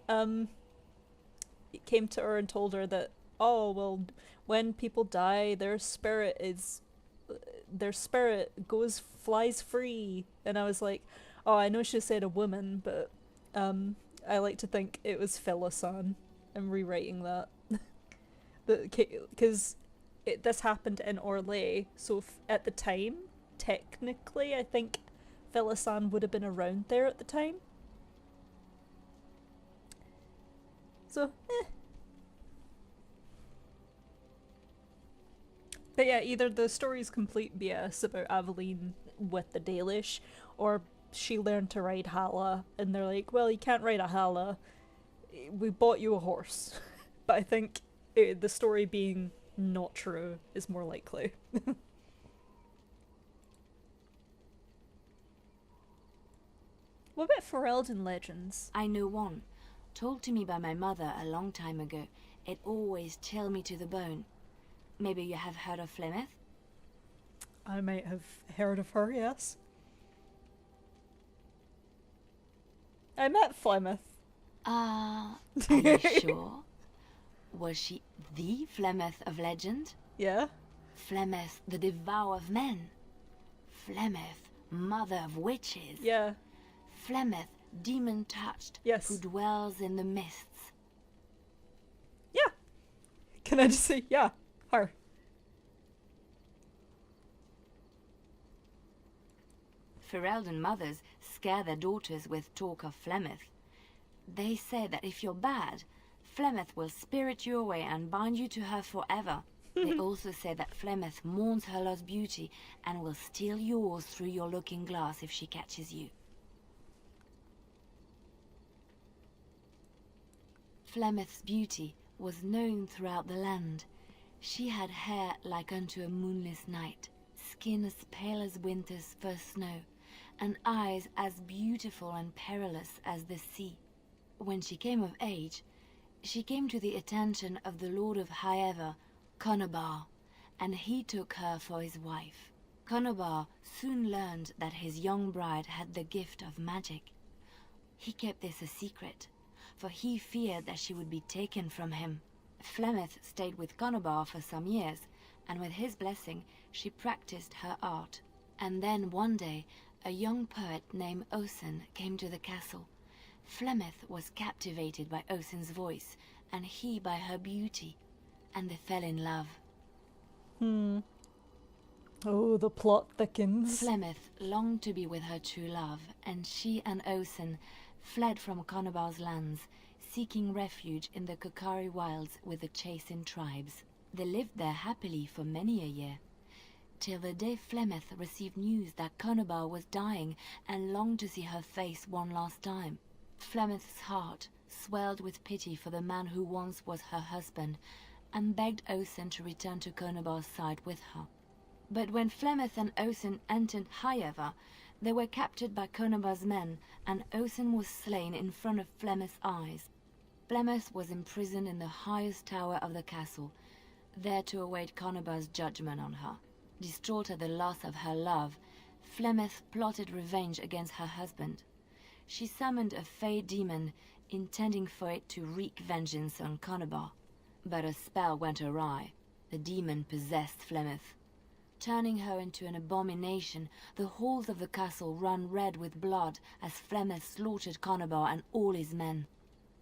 came to her and told her that, oh, well, when people die, their spirit flies free. And I was like, oh, I know she said a woman, but, I like to think it was Philisan. I'm rewriting that. Because this happened in Orlais, so at the time, technically, I think Philisan would have been around there at the time. So, But yeah, either the story's complete BS about Aveline with the Dalish, or she learned to ride Hala, and they're like, well, you can't ride a Hala, we bought you a horse. But I think the story being not true is more likely. What about Ferelden legends? I know one, told to me by my mother a long time ago. It always chilled me to the bone. Maybe you have heard of Flemeth? I might have heard of her, yes. I met Flemeth. Are you sure? Was she the Flemeth of legend? Yeah. Flemeth, the devourer of men. Flemeth, mother of witches. Yeah. Flemeth, demon-touched, Yes. who dwells in the mists. Yeah. Can I just say, yeah, her. Ferelden mothers scare their daughters with talk of Flemeth. They say that if you're bad, Flemeth will spirit you away and bind you to her forever. They also say that Flemeth mourns her lost beauty and will steal yours through your looking glass if she catches you. Flemeth's beauty was known throughout the land. She had hair like unto a moonless night, skin as pale as winter's first snow, and eyes as beautiful and perilous as the sea. When she came of age, she came to the attention of the Lord of Highever, Conobar, and he took her for his wife. Conobar soon learned that his young bride had the gift of magic. He kept this a secret, for he feared that she would be taken from him. Flemeth stayed with Conobar for some years, and with his blessing she practiced her art. And then one day, a young poet named Osen came to the castle. Flemeth was captivated by Osen's voice, and he by her beauty, and they fell in love. Oh, the plot thickens. Flemeth longed to be with her true love, and she and Osen fled from Conobar's lands, seeking refuge in the Kokari wilds with the Chasing tribes. They lived there happily for many a year, till the day Flemeth received news that Conobar was dying and longed to see her face one last time. Flemeth's heart swelled with pity for the man who once was her husband, and begged Osen to return to Conobar's side with her. But when Flemeth and Osen entered Highever, they were captured by Conobar's men, and Osen was slain in front of Flemeth's eyes. Flemeth was imprisoned in the highest tower of the castle, there to await Conobar's judgment on her. Distraught at the loss of her love, Flemeth plotted revenge against her husband. She summoned a fey demon, intending for it to wreak vengeance on Conobar. But a spell went awry. The demon possessed Flemeth. turning her into an abomination. The halls of the castle run red with blood as Flemeth slaughtered Conobar and all his men.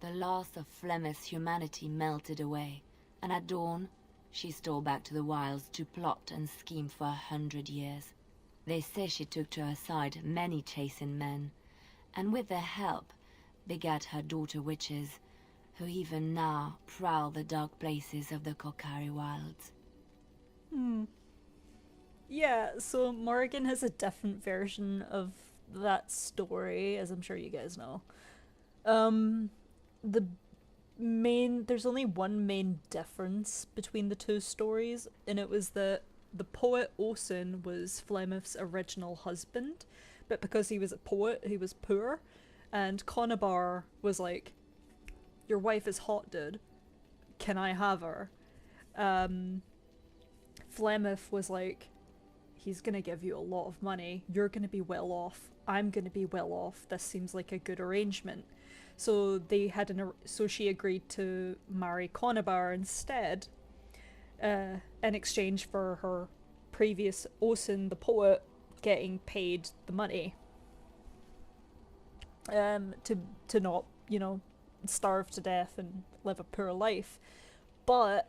The last of Flemeth's humanity melted away, and at dawn, she stole back to the wilds to plot and scheme for 100 years. They say she took to her side many chastened men, and with their help begat her daughter witches, who even now prowl the dark places of the Kokari wilds. Yeah, so Morrigan has a different version of that story, as I'm sure you guys know. There's only one main difference between the two stories, and it was that the poet Osen was Flemeth's original husband, but because he was a poet, he was poor, and Conobar was like, your wife is hot, dude. Can I have her? Flemeth was like, he's gonna give you a lot of money. You're gonna be well off. I'm gonna be well off. This seems like a good arrangement. So so she agreed to marry Conobar instead, in exchange for her previous Osen, the poet, getting paid the money. To not, starve to death and live a poor life. But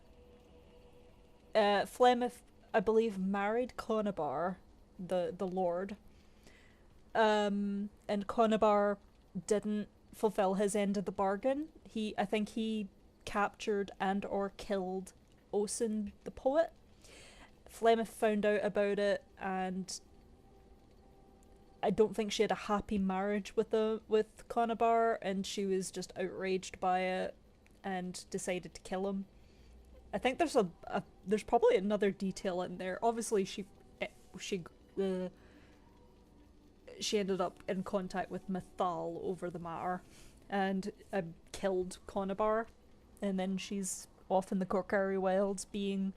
Flemeth, I believe, married Conobar, the lord, and Conobar didn't fulfill his end of the bargain. I think he captured and or killed Osen the poet. Flemeth found out about it, and I don't think she had a happy marriage with Conobar, and she was just outraged by it and decided to kill him. I think there's probably another detail in there. Obviously, she ended up in contact with Mithal over the matter, and killed Conobar, and then she's off in the Korkari wilds being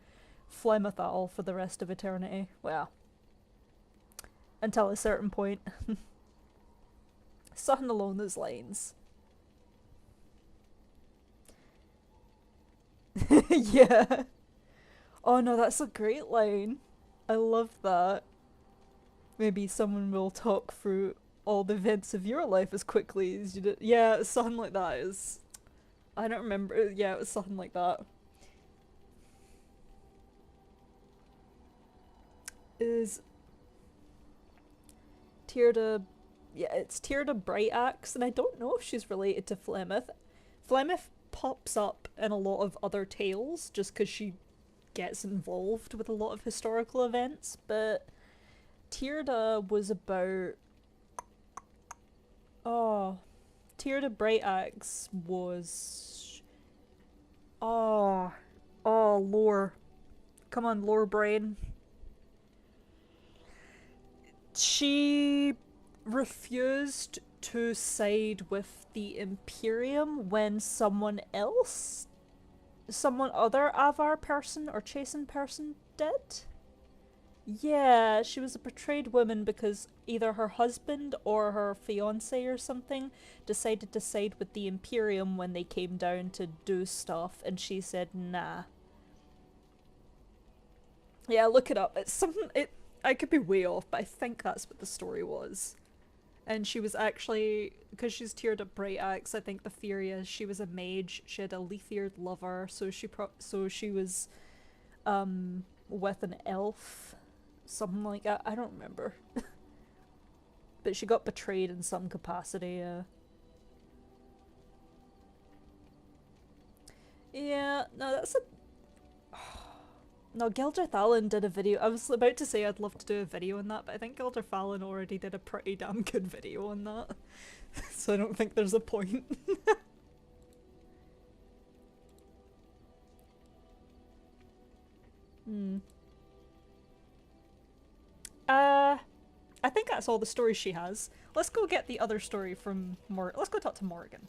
Flemethal for the rest of eternity. Well, until a certain point. Something along those lines. Yeah. Oh no, that's a great line. I love that. Maybe someone will talk through all the events of your life as quickly as you did. Yeah, something like that is... I don't remember. Yeah, it was something like that. Is... Tierda... Yeah, it's Tierda Brightaxe, and I don't know if she's related to Flemeth. Flemeth pops up in a lot of other tales, just because she gets involved with a lot of historical events, but Tierda was about... Oh... Tierda Brightaxe was... Oh... Oh, lore. Come on, lore brain. She refused to side with the Imperium when someone other Avar person or Chasen person did. Yeah, she was a betrayed woman because either her husband or her fiance or something decided to side with the Imperium when they came down to do stuff, and she said nah. Yeah, look it up. It's something... I could be way off, but I think that's what the story was. And she was actually... Because she's Tierda Brightaxe, I think the theory is she was a mage. She had a leaf-eared lover, so she was with an elf. Something like that. I don't remember. But she got betrayed in some capacity, Yeah, no, that's a... No, Gildreth Allen did a video. I was about to say I'd love to do a video on that, but I think Gildreth Allen already did a pretty damn good video on that. So I don't think there's a point. I think that's all the stories she has. Let's go get the other story from let's go talk to Morrigan.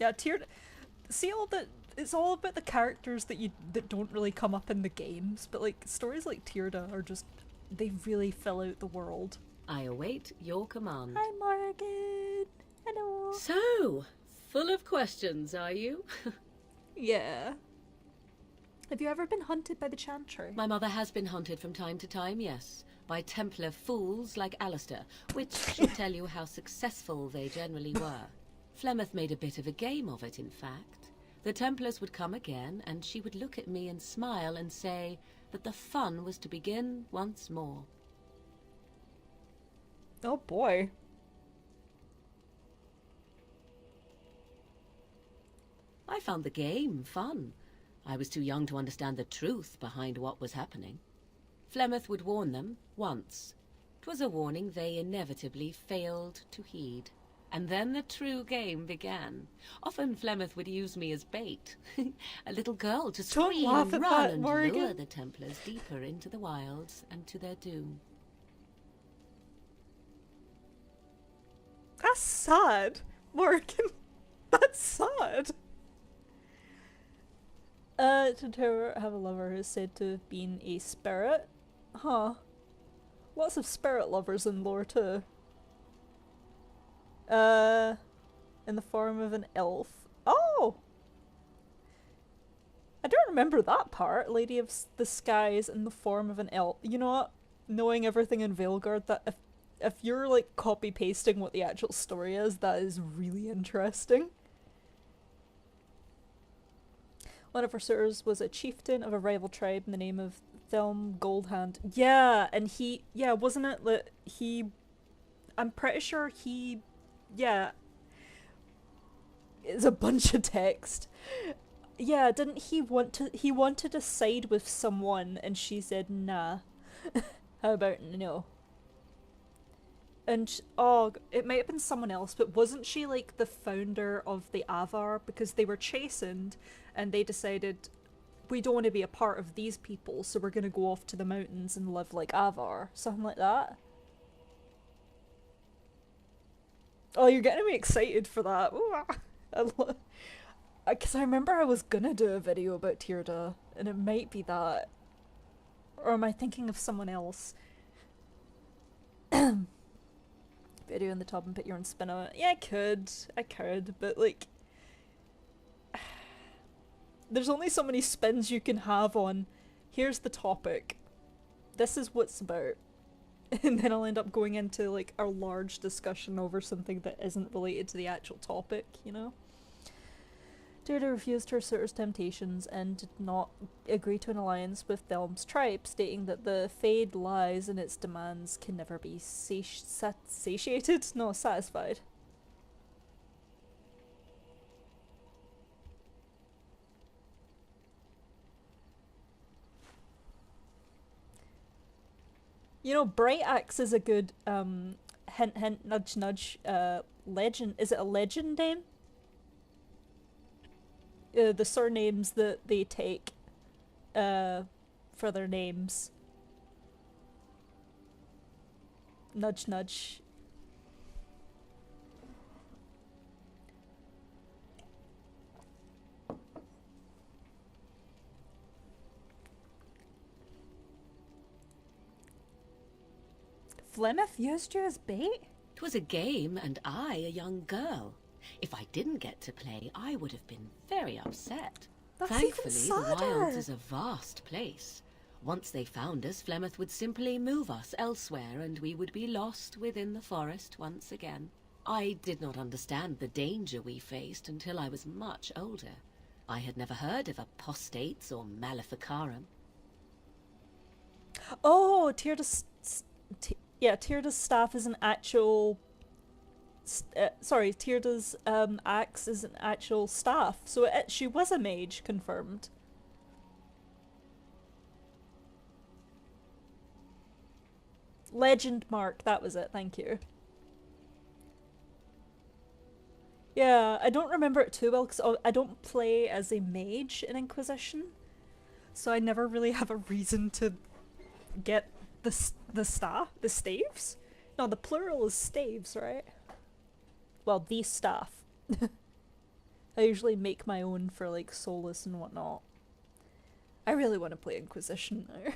Yeah, see all the... It's all about the characters that don't really come up in the games, but like stories like Tierda are just... They really fill out the world. I await your command. Hi, Morrigan. Hello. So, full of questions, are you? Yeah. Have you ever been hunted by the Chantry? My mother has been hunted from time to time, yes, by Templar fools like Alistair, which should tell you how successful they generally were. Flemeth made a bit of a game of it, in fact. The Templars would come again, and she would look at me and smile and say that the fun was to begin once more. Oh boy. I found the game fun. I was too young to understand the truth behind what was happening. Flemeth would warn them once. 'Twas a warning they inevitably failed to heed. And then the true game began. Often Flemeth would use me as bait. A little girl to Don't scream laugh and at run that, and Morrigan. lure the Templars deeper into the wilds and to their doom. That's sad, Morgan. That's sad. To have a lover who's said to have been a spirit. Huh. Lots of spirit lovers in lore too. In the form of an elf. Oh! I don't remember that part. Lady of the Skies in the form of an elf. You know what? Knowing everything in Veilguard, that if you're like copy pasting what the actual story is, that is really interesting. One of her suitors was a chieftain of a rival tribe in the name of Thelm Goldhand. Yeah, and wasn't it that I'm pretty sure yeah. It's a bunch of text. Yeah, didn't he wanted to side with someone and she said nah. How about no? And it might have been someone else, but wasn't she like the founder of the Avar? Because they were chastened and they decided, we don't want to be a part of these people, so we're gonna go off to the mountains and live like Avar. Something like that. Oh, you're getting me excited for that. Because I remember I was gonna do a video about Tyrda, and it might be that. Or am I thinking of someone else? Video in the top and put your own spin on it. Yeah, I could, but like, there's only so many spins you can have on, here's the topic, this is what's about, and then I'll end up going into like a large discussion over something that isn't related to the actual topic, you know? Tyrda refused her suitor's temptations and did not agree to an alliance with Thelm's tribe, stating that the Fade lies and its demands can never be satiated? No, satisfied. You know, Bright Axe is a good, hint hint, nudge nudge, legend. Is it a legend name? The surnames that they take for their names. Nudge nudge. Flemeth used you as bait? 'Twas a game, and I a young girl. If I didn't get to play, I would have been very upset. That's Thankfully, even the Wilds sadder. is a vast place. Once they found us, Flemeth would simply move us elsewhere, and we would be lost within the forest once again. I did not understand the danger we faced until I was much older. I had never heard of apostates or maleficarum. Oh, Tyrda's staff is an actual. Tyrda's axe is an actual staff. So she was a mage, confirmed. Legend mark, that was it. Thank you. Yeah, I don't remember it too well because I don't play as a mage in Inquisition, so I never really have a reason to get the staves. No, the plural is staves, right? Well, the staff. I usually make my own for like Solus and whatnot. I really want to play Inquisition now.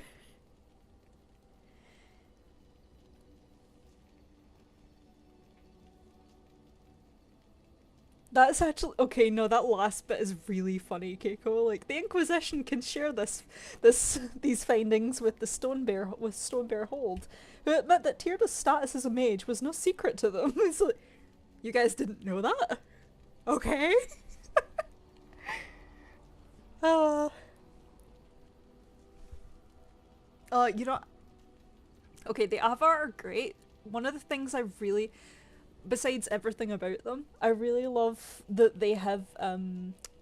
That's actually okay. No, that last bit is really funny, Keiko. Like the Inquisition can share these findings with Stonebear Hold, who admit that Tyrda's status as a mage was no secret to them. It's like, you guys didn't know that, okay? uh, you know, okay, the Avar are great. One of the things I really, besides everything about them, I really love that they have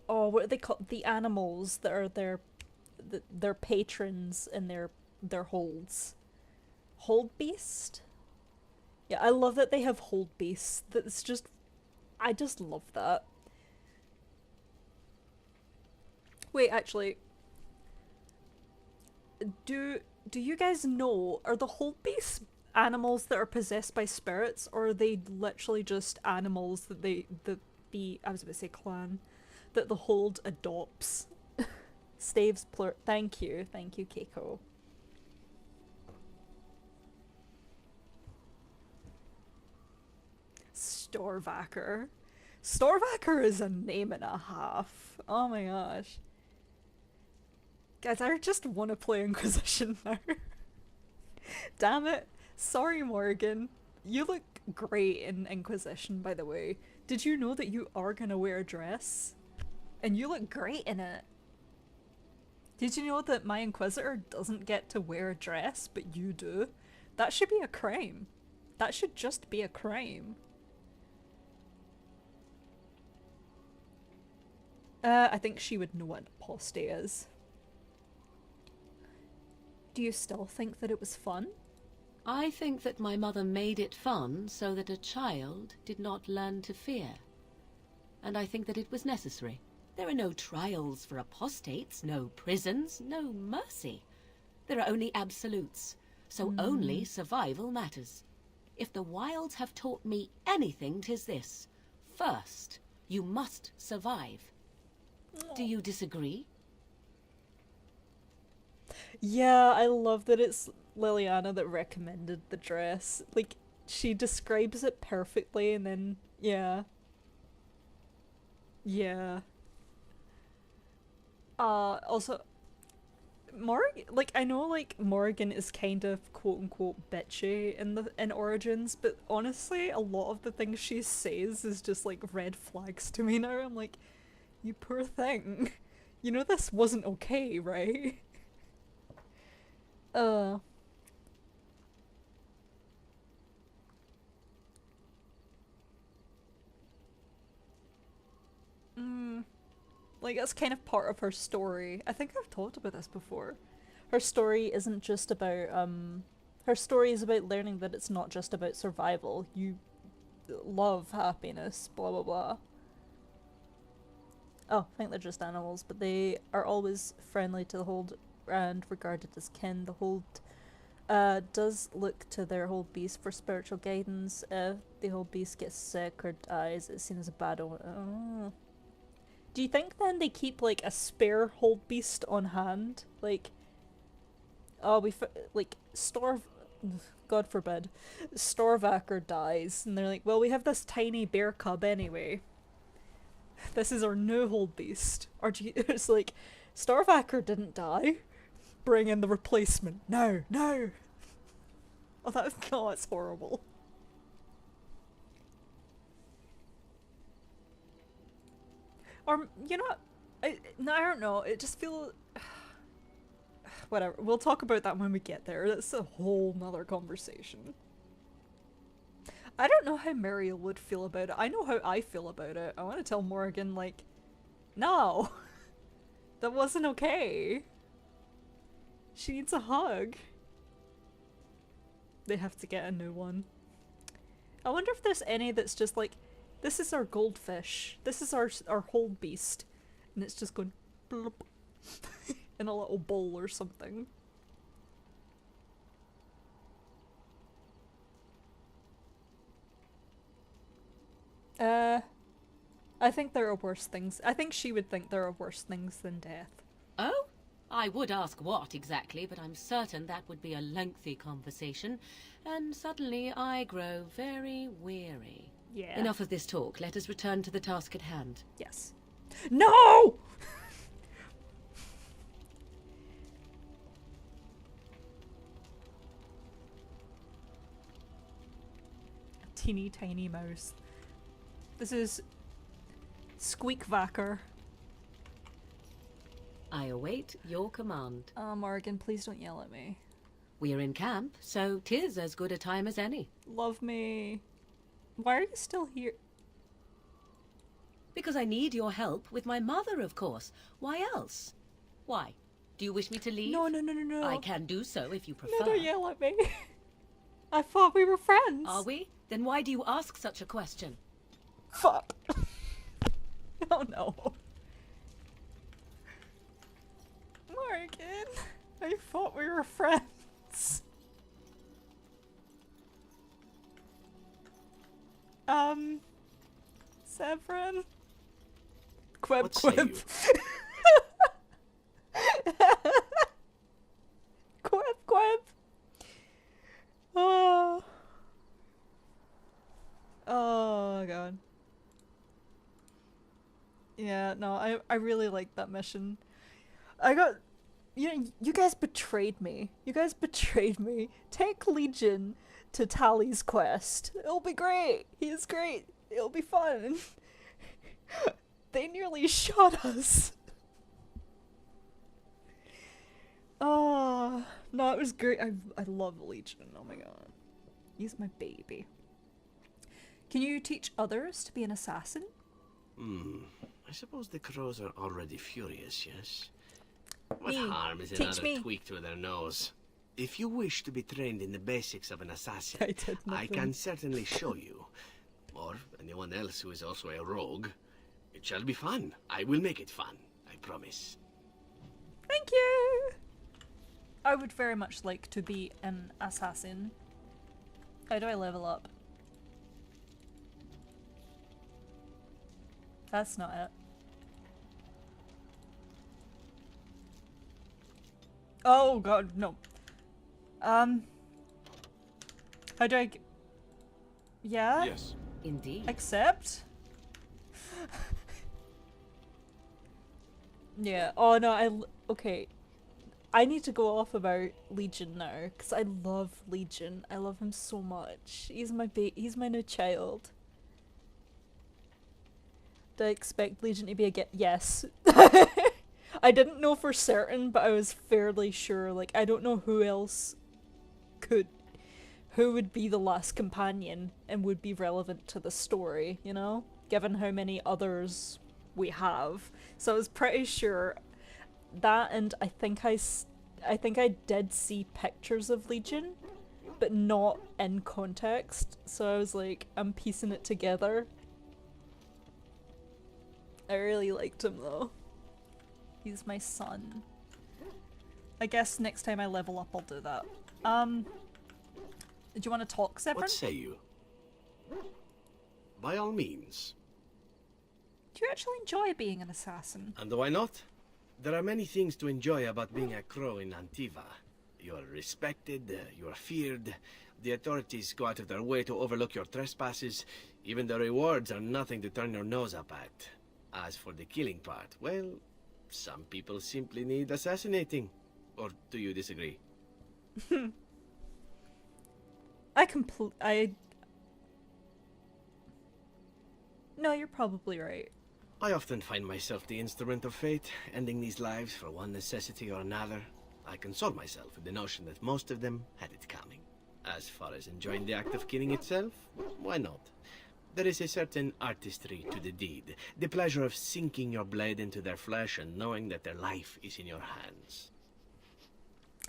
what are they called? The animals that are their patrons in their holds. Hold beast? Yeah, I love that they have hold beasts. That's just I just love that. Wait, actually, do you guys know, are the hold beasts animals that are possessed by spirits, or are they literally just animals that I was about to say clan, that the hold adopts? Staves plur. Thank you, Keiko. Storvacker. Storvacker is a name and a half. Oh my gosh. Guys, I just want to play Inquisition now. Damn it. Sorry, Morgan. You look great in Inquisition, by the way. Did you know that you are gonna wear a dress? And you look great in it. Did you know that my Inquisitor doesn't get to wear a dress, but you do? That should be a crime. That should just be a crime. I think she would know what apostate is. Do you still think that it was fun? I think that my mother made it fun so that a child did not learn to fear. And I think that it was necessary. There are no trials for apostates, no prisons, no mercy. There are only absolutes, so only survival matters. If the wilds have taught me anything, 'tis this. First, you must survive. Do you disagree? Yeah, I love that it's Liliana that recommended the dress. Like, she describes it perfectly, and then, yeah. Yeah. Also, I know, like, Morgan is kind of quote-unquote bitchy in Origins, but honestly, a lot of the things she says is just, like, red flags to me now. I'm like, you poor thing. You know this wasn't okay, right? Like, that's kind of part of her story. I think I've talked about this before. Her story isn't just about, her story is about learning that it's not just about survival. You love happiness, blah blah blah. Oh, I think they're just animals, but they are always friendly to the Hold and regarded as kin. The Hold does look to their Hold beast for spiritual guidance. If the Hold beast gets sick or dies, it's seen as a bad omen. Oh. Do you think then they keep, like, a spare Hold beast on hand? Like, oh, God forbid, Storvacker dies, and they're like, well, we have this tiny bear cub anyway. This is our new Hold beast. Or it's like, Storvacker didn't die. Bring in the replacement. No, no. Oh, that's horrible. Or, you know what? I don't know. It just feels... Whatever. We'll talk about that when we get there. That's a whole nother conversation. I don't know how Muriel would feel about it. I know how I feel about it. I want to tell Morgan, like, no. That wasn't okay. She needs a hug. They have to get a new one. I wonder if there's any that's just like, this is our goldfish. This is our Hold beast. And it's just going bloop in a little bowl or something. I think there are worse things. I think she would think there are worse things than death. Oh? I would ask what exactly, but I'm certain that would be a lengthy conversation, and suddenly I grow very weary. Yeah. Enough of this talk. Let us return to the task at hand. Yes. No! A teeny tiny mouse. This is Squeakvacker. I await your command. Morgan, please don't yell at me. We are in camp, so 'tis as good a time as any. Love me. Why are you still here? Because I need your help with my mother, of course. Why else? Why? Do you wish me to leave? No, no, no, no, no. I can do so if you prefer. No, don't yell at me. I thought we were friends. Are we? Then why do you ask such a question? Fuck. Oh no. Morgan, I thought we were friends. Severin? Quib, What say quib. Quib, quib. Oh. Oh, God. Yeah, no, I really liked that mission. I got... You guys betrayed me. You guys betrayed me. Take Legion to Tally's quest. It'll be great. He is great. It'll be fun. They nearly shot us. Oh, no, it was great. I love Legion. Oh my god. He's my baby. Can you teach others to be an assassin? I suppose the crows are already furious, yes? What Me. harm is Teach another me. tweak to their nose? If you wish to be trained in the basics of an assassin, I did I nothing. can certainly show you. Or anyone else who is also a rogue. It shall be fun. I will make it fun. I promise. Thank you! I would very much like to be an assassin. How do I level up? That's not it. Oh god, no. How do I... Yeah? Yes. Indeed. Accept? Yeah, oh no, okay. I need to go off about Legion now, because I love Legion. I love him so much. He's my new child. Do I expect Legion to be a yes. I didn't know for certain, but I was fairly sure. Like, I don't know who else who would be the last companion and would be relevant to the story, you know? Given how many others we have. So I was pretty sure that, and I think I did see pictures of Legion, but not in context. So I was like, I'm piecing it together. I really liked him though. He's my son. I guess next time I level up I'll do that. Do you want to talk, Severin? What say you? By all means. Do you actually enjoy being an assassin? And why not? There are many things to enjoy about being a crow in Antiva. You are respected, you are feared, the authorities go out of their way to overlook your trespasses, even the rewards are nothing to turn your nose up at. As for the killing part, well, some people simply need assassinating. Or do you disagree? No, you're probably right. I often find myself the instrument of fate, ending these lives for one necessity or another. I console myself with the notion that most of them had it coming. As far as enjoying the act of killing itself, why not? There is a certain artistry to the deed, the pleasure of sinking your blade into their flesh and knowing that their life is in your hands.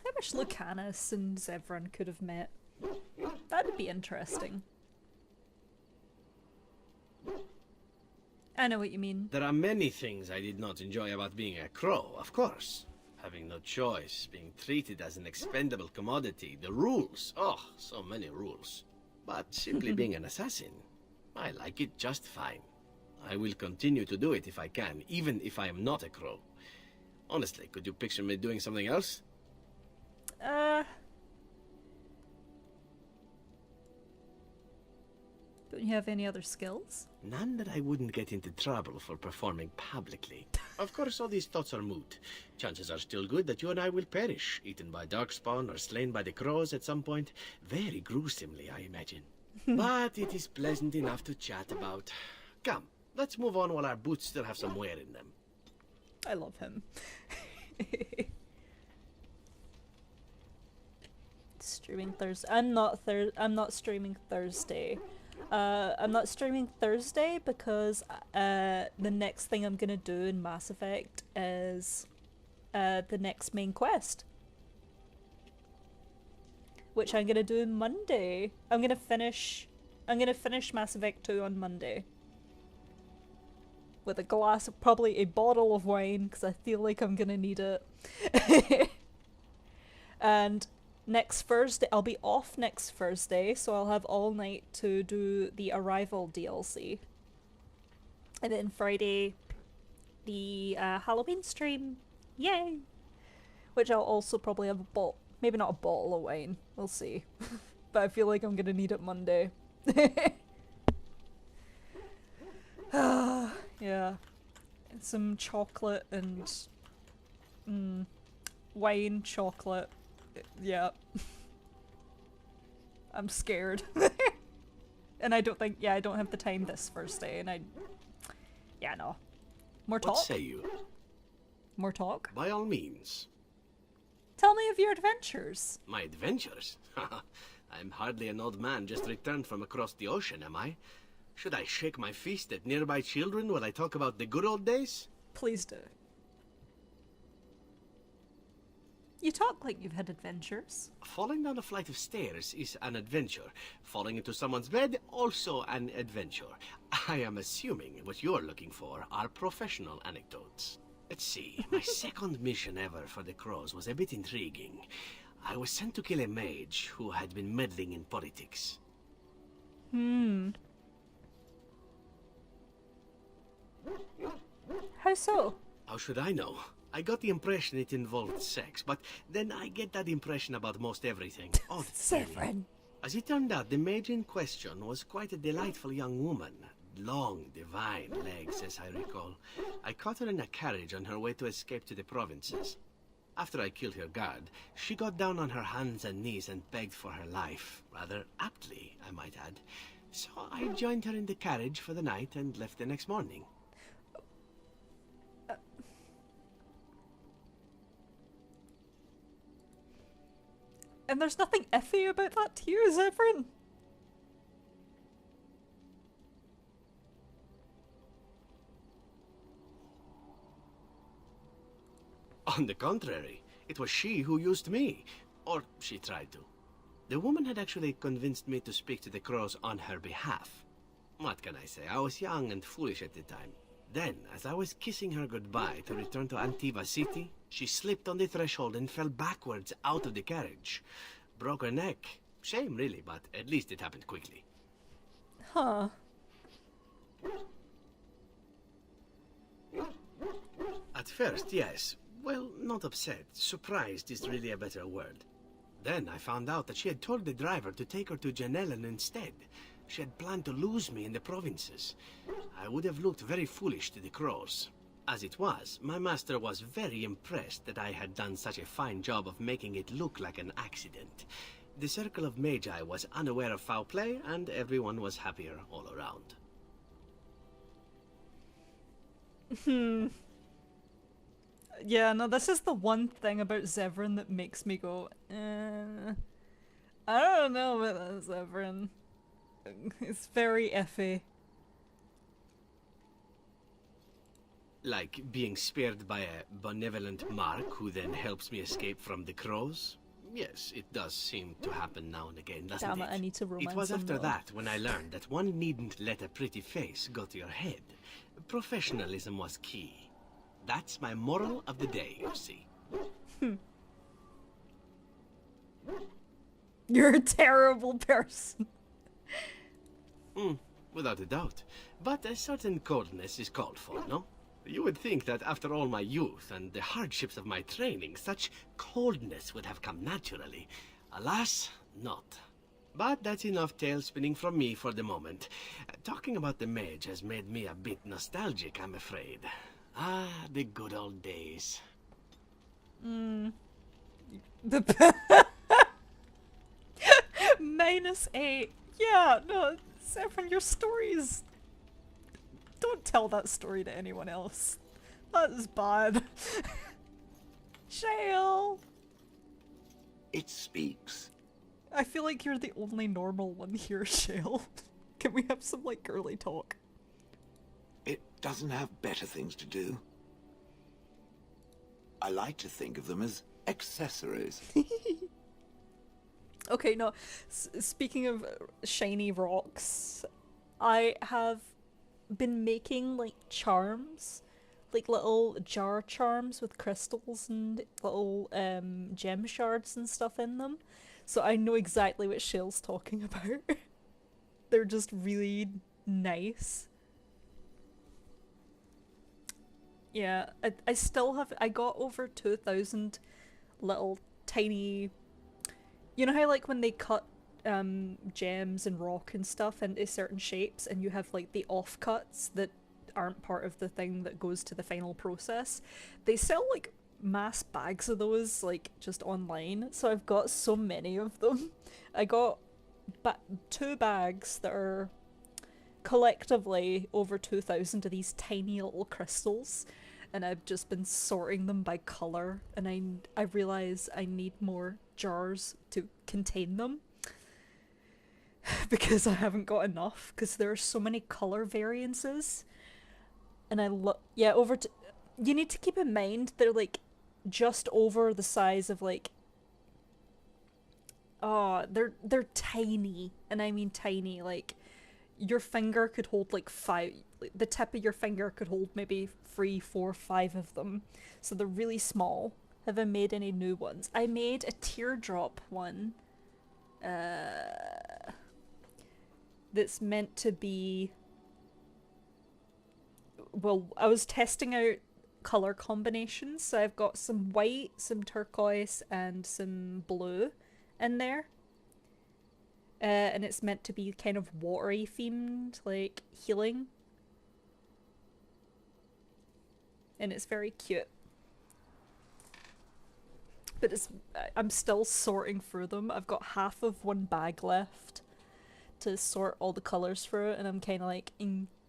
I wish Lucanus and Zevran could have met. That'd be interesting. I know what you mean. There are many things I did not enjoy about being a crow, of course. Having no choice, being treated as an expendable commodity, the rules, oh, so many rules. But simply being an assassin, I like it just fine. I will continue to do it if I can, even if I am not a crow. Honestly, could you picture me doing something else? Don't Don't you have any other skills? None that I wouldn't get into trouble for performing publicly. Of course, all these thoughts are moot. Chances are still good that you and I will perish, eaten by darkspawn or slain by the crows at some point. Very gruesomely, I imagine. But it is pleasant enough to chat about. Come, let's move on while our boots still have some wear in them. I love him. Streaming Thursday. I'm not streaming Thursday. I'm not streaming Thursday because the next thing I'm gonna do in Mass Effect is the next main quest, which I'm gonna do Monday. I'm gonna finish Mass Effect 2 on Monday with a glass of, probably a bottle of wine, because I feel like I'm gonna need it. And next Thursday, I'll be off next Thursday, so I'll have all night to do the Arrival DLC. And then Friday, the Halloween stream. Yay! Which I'll also probably have a bottle, maybe not a bottle of wine, we'll see. But I feel like I'm gonna need it Monday. Yeah. Some chocolate and wine, chocolate. Yeah. I'm scared. And I don't have the time this Thursday, and no. More talk? What say you? More talk? By all means. Tell me of your adventures. My adventures? I'm hardly an old man just returned from across the ocean, am I? Should I shake my fist at nearby children while I talk about the good old days? Please do. You talk like you've had adventures. Falling down a flight of stairs is an adventure. Falling into someone's bed, also an adventure. I am assuming what you're looking for are professional anecdotes. Let's see, my second mission ever for the Crows was a bit intriguing. I was sent to kill a mage who had been meddling in politics. How so? How should I know? I got the impression it involved sex, but then I get that impression about most everything. Oh, Severin. as it turned out, the mage in question was quite a delightful young woman. Long, divine legs, as I recall. I caught her in a carriage on her way to escape to the provinces. After I killed her guard, she got down on her hands and knees and begged for her life. Rather aptly, I might add. So I joined her in the carriage for the night and left the next morning. And there's nothing iffy about that to you, Severin? On the contrary, it was she who used me. Or she tried to. The woman had actually convinced me to speak to the Crows on her behalf. What can I say? I was young and foolish at the time. Then, as I was kissing her goodbye to return to Antiva City, she slipped on the threshold and fell backwards out of the carriage. Broke her neck. Shame, really, but at least it happened quickly. Huh. At first, yes. Well, not upset. Surprised is really a better word. Then I found out that she had told the driver to take her to Janellen instead. She had planned to lose me in the provinces. I would have looked very foolish to the Crows. As it was, my master was very impressed that I had done such a fine job of making it look like an accident. The circle of Magi was unaware of foul play, and everyone was happier all around. Yeah, no, this is the one thing about Severin that makes me go, I don't know about that, Severin. It's very iffy. Like being spared by a benevolent Mark who then helps me escape from the Crows? Yes, it does seem to happen now and again, doesn't Damn it? it, I need to romance It was him, after though. that when I learned that one needn't let a pretty face go to your head. Professionalism was key. That's my moral of the day, you see. You're a terrible person. Without a doubt. But a certain coldness is called for, no? You would think that after all my youth and the hardships of my training, such coldness would have come naturally. Alas, not. But that's enough tale spinning from me for the moment. Talking about the mage has made me a bit nostalgic, I'm afraid. Ah, the good old days. The -8. Yeah, no, Zephyr, your stories. Don't tell that story to anyone else. That is bad. Shale! It speaks. I feel like you're the only normal one here, Shale. Can we have some, like, girly talk? It doesn't have better things to do. I like to think of them as accessories. Okay, no, speaking of shiny rocks, I have been making, like, charms. Like, little jar charms with crystals and little, gem shards and stuff in them. So I know exactly what Shale's talking about. They're just really nice. Yeah, I still have, I got over 2,000 little tiny, you know how like when they cut gems and rock and stuff into certain shapes and you have like the offcuts that aren't part of the thing that goes to the final process? They sell like mass bags of those like just online, so I've got so many of them. I got 2 bags that are collectively over 2,000 of these tiny little crystals, and I've just been sorting them by color, and I realize I need more jars to contain them because I haven't got enough, because there are so many color variances. And you need to keep in mind they're like just over the size of like, oh, they're tiny, and I mean tiny, like your finger could hold like 5, the tip of your finger could hold maybe 3, 4, 5 of them, so they're really small. Have I made any new ones? I made a teardrop one that's meant to be, well, I was testing out color combinations, so I've got some white, some turquoise, and some blue in there. And it's meant to be kind of watery themed, like healing. And it's very cute. But I'm still sorting through them. I've got half of one bag left to sort all the colours through, and I'm kind of like,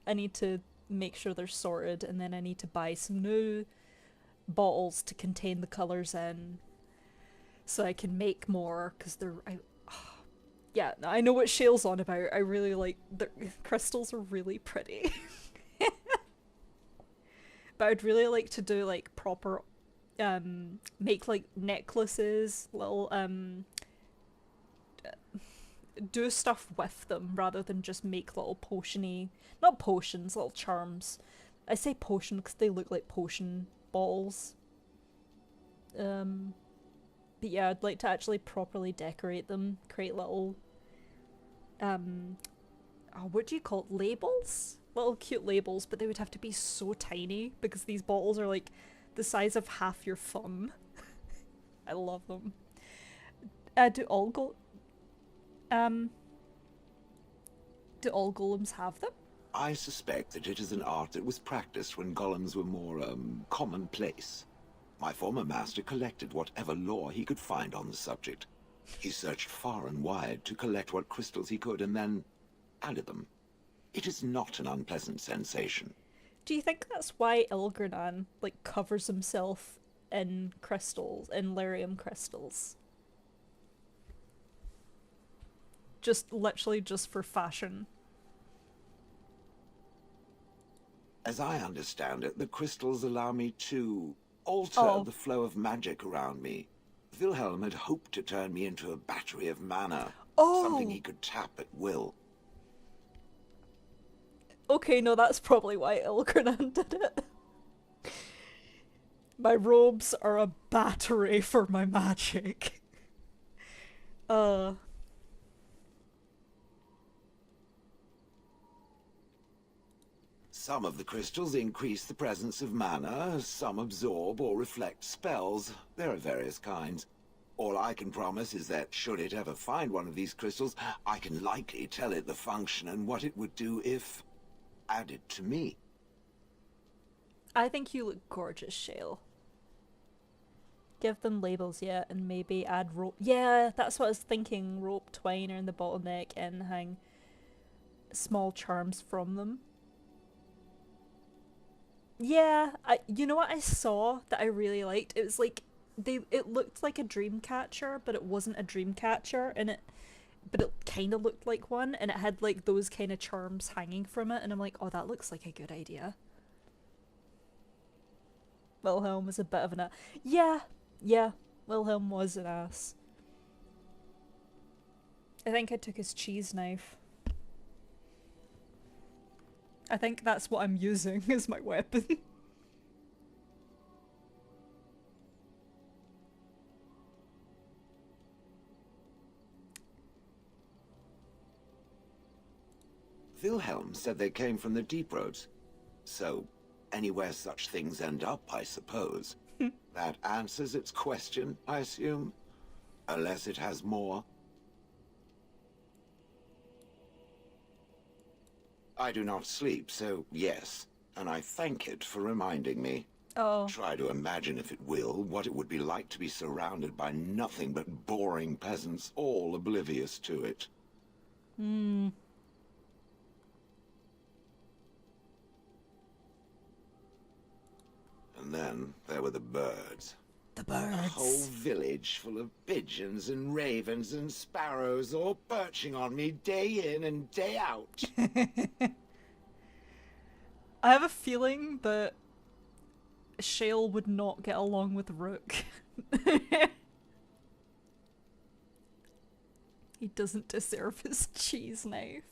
I need to make sure they're sorted, and then I need to buy some new bottles to contain the colours in, so I can make more, because yeah, I know what Shale's on about. I really like, the crystals are really pretty. But I'd really like to do like proper, make like necklaces, little, do stuff with them rather than just make little potion-y, not potions, little charms. I say potion because they look like potion bottles. But yeah, I'd like to actually properly decorate them, create little, what do you call it? Labels? Little cute labels, but they would have to be so tiny because these bottles are like the size of half your thumb. I love them. Do all golems have them? I suspect that it is an art that was practiced when golems were more, commonplace. My former master collected whatever lore he could find on the subject. He searched far and wide to collect what crystals he could and then added them. It is not an unpleasant sensation. Do you think that's why Ilgrinan, like, covers himself in crystals, in lyrium crystals? Just, literally just for fashion. As I understand it, the crystals allow me to alter the flow of magic around me. Wilhelm had hoped to turn me into a battery of mana, something he could tap at will. Okay, no, that's probably why Ilgrinan did it. My robes are a battery for my magic. Some of the crystals increase the presence of mana, some absorb or reflect spells. There are various kinds. All I can promise is that should it ever find one of these crystals, I can likely tell it the function and what it would do if added to me. I think you look gorgeous, Shale. Give them labels, yeah, and maybe add rope. Yeah, that's what I was thinking. Rope, twine around the bottleneck, and hang small charms from them. Yeah, you know what I saw that I really liked? It was like it looked like a dream catcher, but it wasn't a dream catcher, and but it kind of looked like one, and it had like those kind of charms hanging from it, and I'm like, oh, that looks like a good idea. Wilhelm was a bit of an ass. Yeah, Wilhelm was an ass. I think I took his cheese knife. I think that's what I'm using as my weapon. Wilhelm said they came from the deep roads. So, anywhere such things end up, I suppose. That answers its question, I assume? Unless it has more. I do not sleep, so yes. And I thank it for reminding me. Oh. Try to imagine, if it will, what it would be like to be surrounded by nothing but boring peasants, all oblivious to it. Hmm. And then there were the birds. The birds. A whole village full of pigeons and ravens and sparrows all perching on me day in and day out. I have a feeling that Shale would not get along with Rook. He doesn't deserve his cheese knife.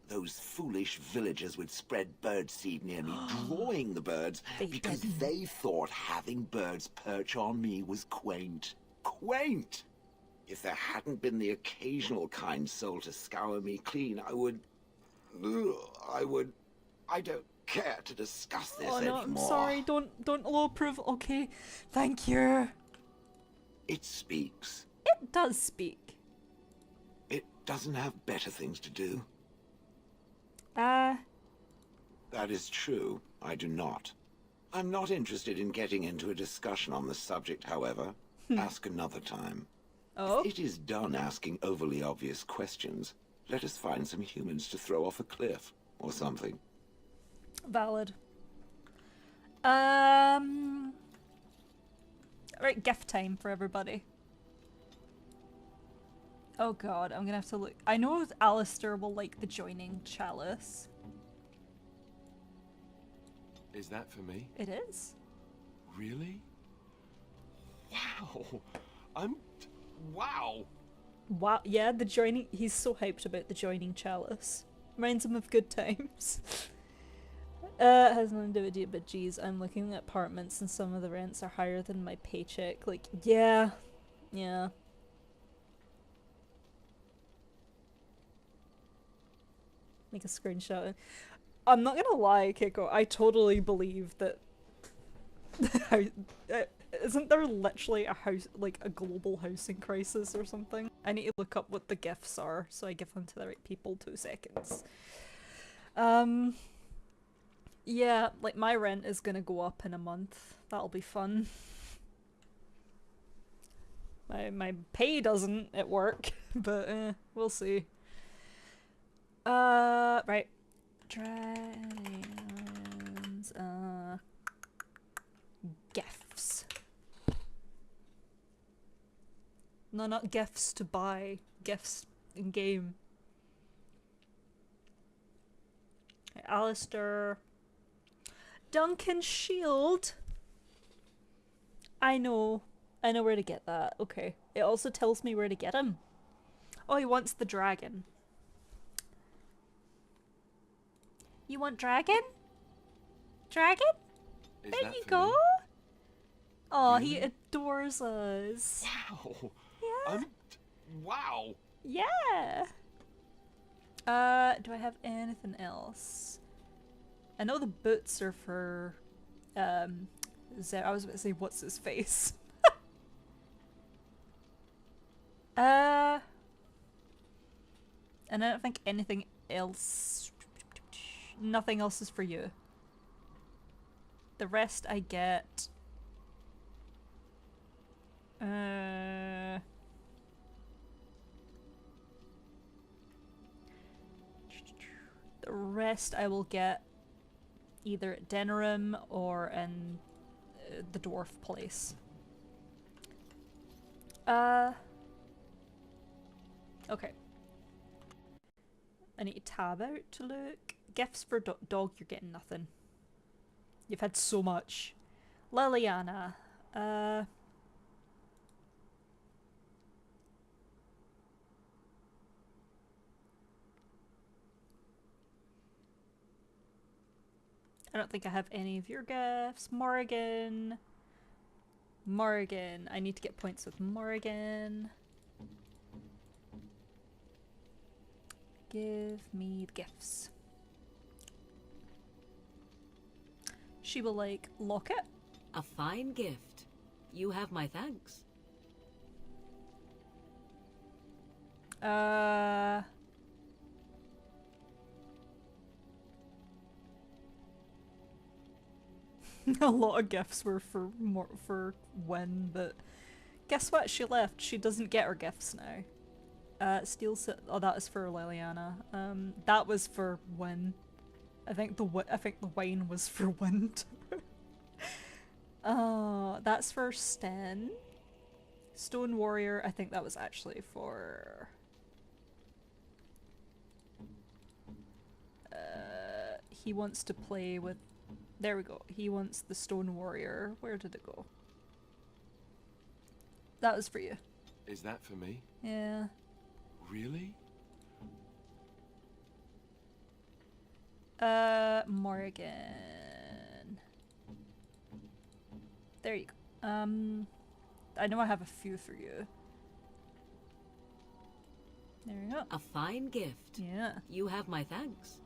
Those foolish villagers would spread birdseed near me, drawing the birds, because they thought having birds perch on me was quaint. Quaint! If there hadn't been the occasional kind soul to scour me clean, I don't care to discuss this anymore. I'm sorry, don't low approval. Okay, thank you. It speaks. It does speak. It doesn't have better things to do. That is true. I do not. I'm not interested in getting into a discussion on the subject, however. Ask another time. Oh? If it is done asking overly obvious questions, let us find some humans to throw off a cliff or something. Valid. Right, gift time for everybody. Oh god, I'm gonna have to look. I know Alistair will like the joining chalice. Is that for me? It is. Really? Wow. Wow. Wow, yeah, the joining. He's so hyped about the joining chalice. Reminds him of good times. Has nothing to do with it, but geez, I'm looking at apartments and some of the rents are higher than my paycheck. Like, yeah. Make a screenshot. I'm not gonna lie, Keiko, I totally believe that isn't there literally a house, like a global housing crisis or something? I need to look up what the gifts are so I give them to the right people. 2 seconds. Yeah, like my rent is gonna go up in a month. That'll be fun. My pay doesn't at work, but we'll see. Right. Dragons, gifts. No, not gifts to buy. Gifts in game. Alistair. Duncan Shield. I know where to get that. Okay. It also tells me where to get him. Oh, he wants the dragon. You want dragon? Dragon? There you go. Me? Oh, really? He adores us. Wow. Yeah. Wow. Yeah. Do I have anything else? I know the boots are for, I was about to say, what's his face? And I don't think anything else, nothing else is for you. The rest I get, the rest I will get either at Denerim or in the dwarf place. Okay. I need to tab out to look. Gifts for dog, you're getting nothing. You've had so much. Liliana. I don't think I have any of your gifts. Morrigan. Morrigan. I need to get points with Morrigan. Give me the gifts. She will like locket. A fine gift. You have my thanks. A lot of gifts were for Win, but guess what? She left. She doesn't get her gifts now. Oh, that is for Liliana. That was for Win. I think the wine was for Wind. That's for Sten. Stone Warrior, I think that was actually for... he wants to play with... There we go. He wants the Stone Warrior. Where did it go? That was for you. Is that for me? Yeah. Really? Morgan. There you go. I know I have a few for you. There you go. A fine gift. Yeah. You have my thanks.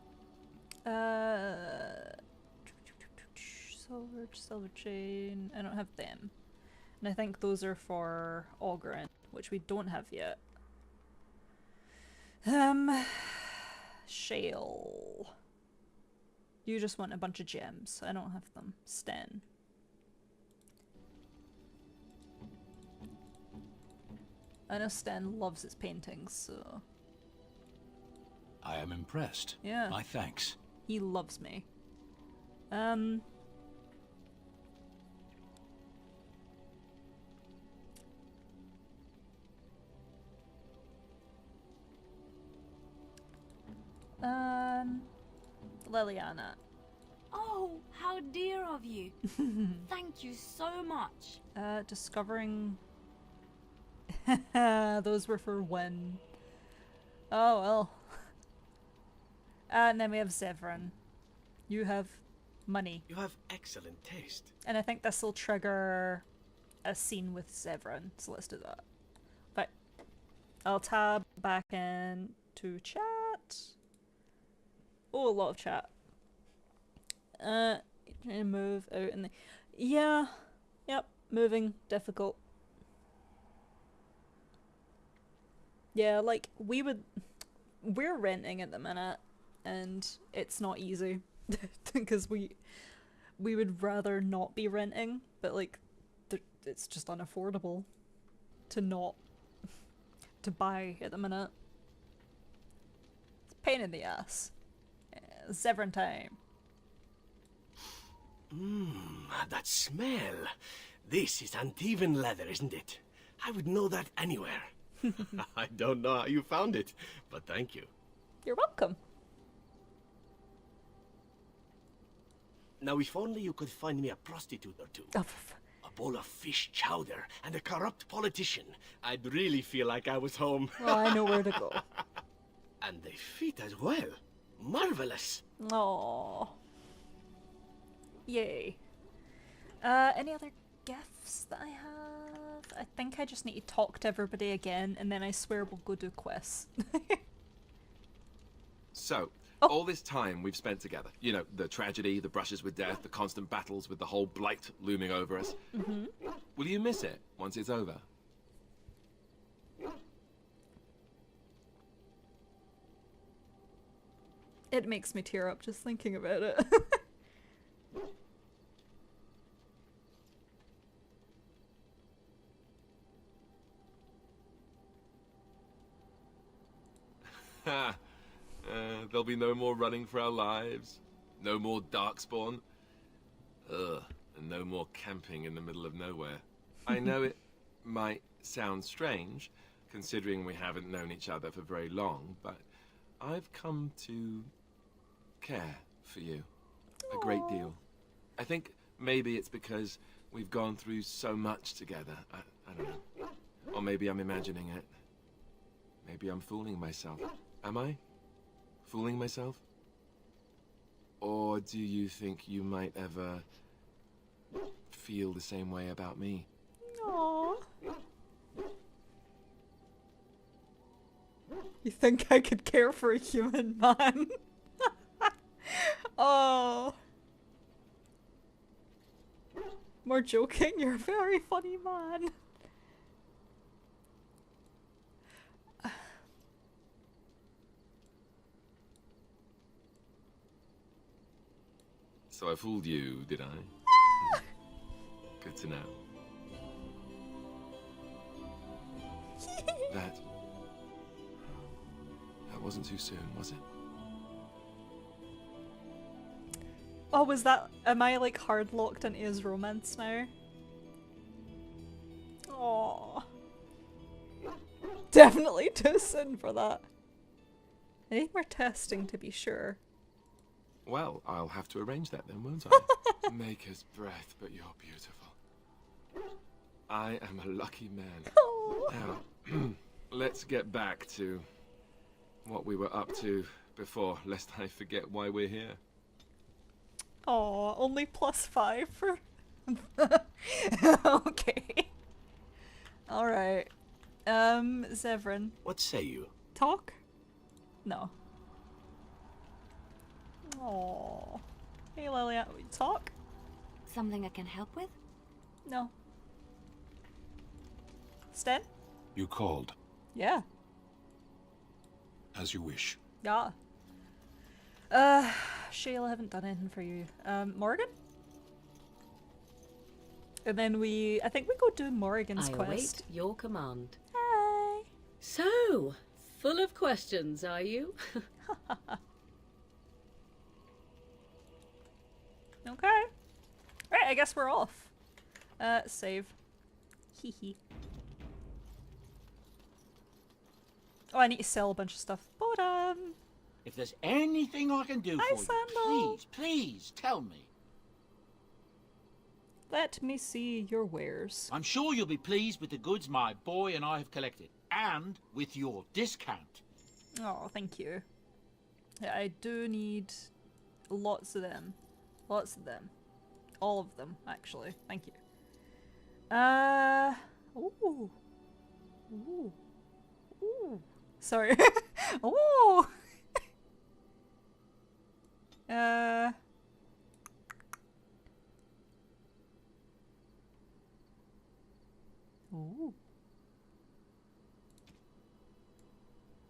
Silver chain. I don't have them. And I think those are for Ogren, which we don't have yet. Shale. You just want a bunch of gems. I don't have them. Sten. I know Sten loves his paintings, so... I am impressed. Yeah. My thanks. He loves me. Liliana. Oh, how dear of you. Thank you so much. Discovering... Those were for Win. Oh, well. And then we have Zevran. You have money. You have excellent taste. And I think this will trigger a scene with Zevran, so let's do that. But I'll tab back in to chat. Oh, a lot of chat. Trying to move out in the... Yeah. Yep. Moving. Difficult. Yeah, like, we're renting at the minute, and it's not easy. Because we would rather not be renting, but, like, it's just unaffordable to buy at the minute. It's a pain in the ass. Zevran time. That smell. This is Antivan leather, isn't it? I would know that anywhere. I don't know how you found it, but thank you. You're welcome. Now, if only you could find me a prostitute or two. Oh, A bowl of fish chowder and a corrupt politician. I'd really feel like I was home. well, I know where to go. And they fit as well. Marvelous. Aww. Yay. Any other gifts that I have? I think I just need to talk to everybody again, and then I swear we'll go do quests. So, Oh. all this time we've spent together, you know, the tragedy, the brushes with death, the constant battles with the whole blight looming over us. Will you miss it once it's over? It makes me tear up just thinking about it. There'll be no more running for our lives, no more darkspawn, and no more camping in the middle of nowhere. I know it might sound strange, considering we haven't known each other for very long, but I've come to care for you a great deal. I think maybe it's because we've gone through so much together. I don't know. Or maybe I'm imagining it. Maybe I'm fooling myself. Am I? Fooling myself? Or do you think you might ever feel the same way about me? Aww. You think I could care for a human man? Oh. More joking, you're a very funny man. So I fooled you, did I? Good to know. That wasn't too soon, was it? Oh, was that... Am I, like, hard locked into his romance now? Aww. Definitely too soon for that. I need more testing to be sure. Well, I'll have to arrange that then, won't I? Maker's breath, but you're beautiful. I am a lucky man. Now, let's get back to what we were up to before, lest I forget why we're here. Aw, only +5 for... Okay. Alright. Zevran. What say you? Talk? No. Aww. Hey Lilia, talk? Something I can help with? No. Sten? You called, Yeah. as you wish. Yeah. Shayla, haven't done anything for you. Morgan? And then I think we go do Morgan's I quest. await your command. Hi. So, full of questions, are you? Okay. Right, I guess we're off. Save. Hee hee. Oh, I need to sell a bunch of stuff. But, If there's anything I can do Hi, for Sandal. you, please tell me. let me see your wares. I'm sure you'll be pleased with the goods my boy and I have collected, and with your discount. Oh, thank you. Yeah, I do need lots of them. Lots of them. All of them, actually. Thank you. Ooh. Ooh. Ooh. Sorry. Ooh. Ooh.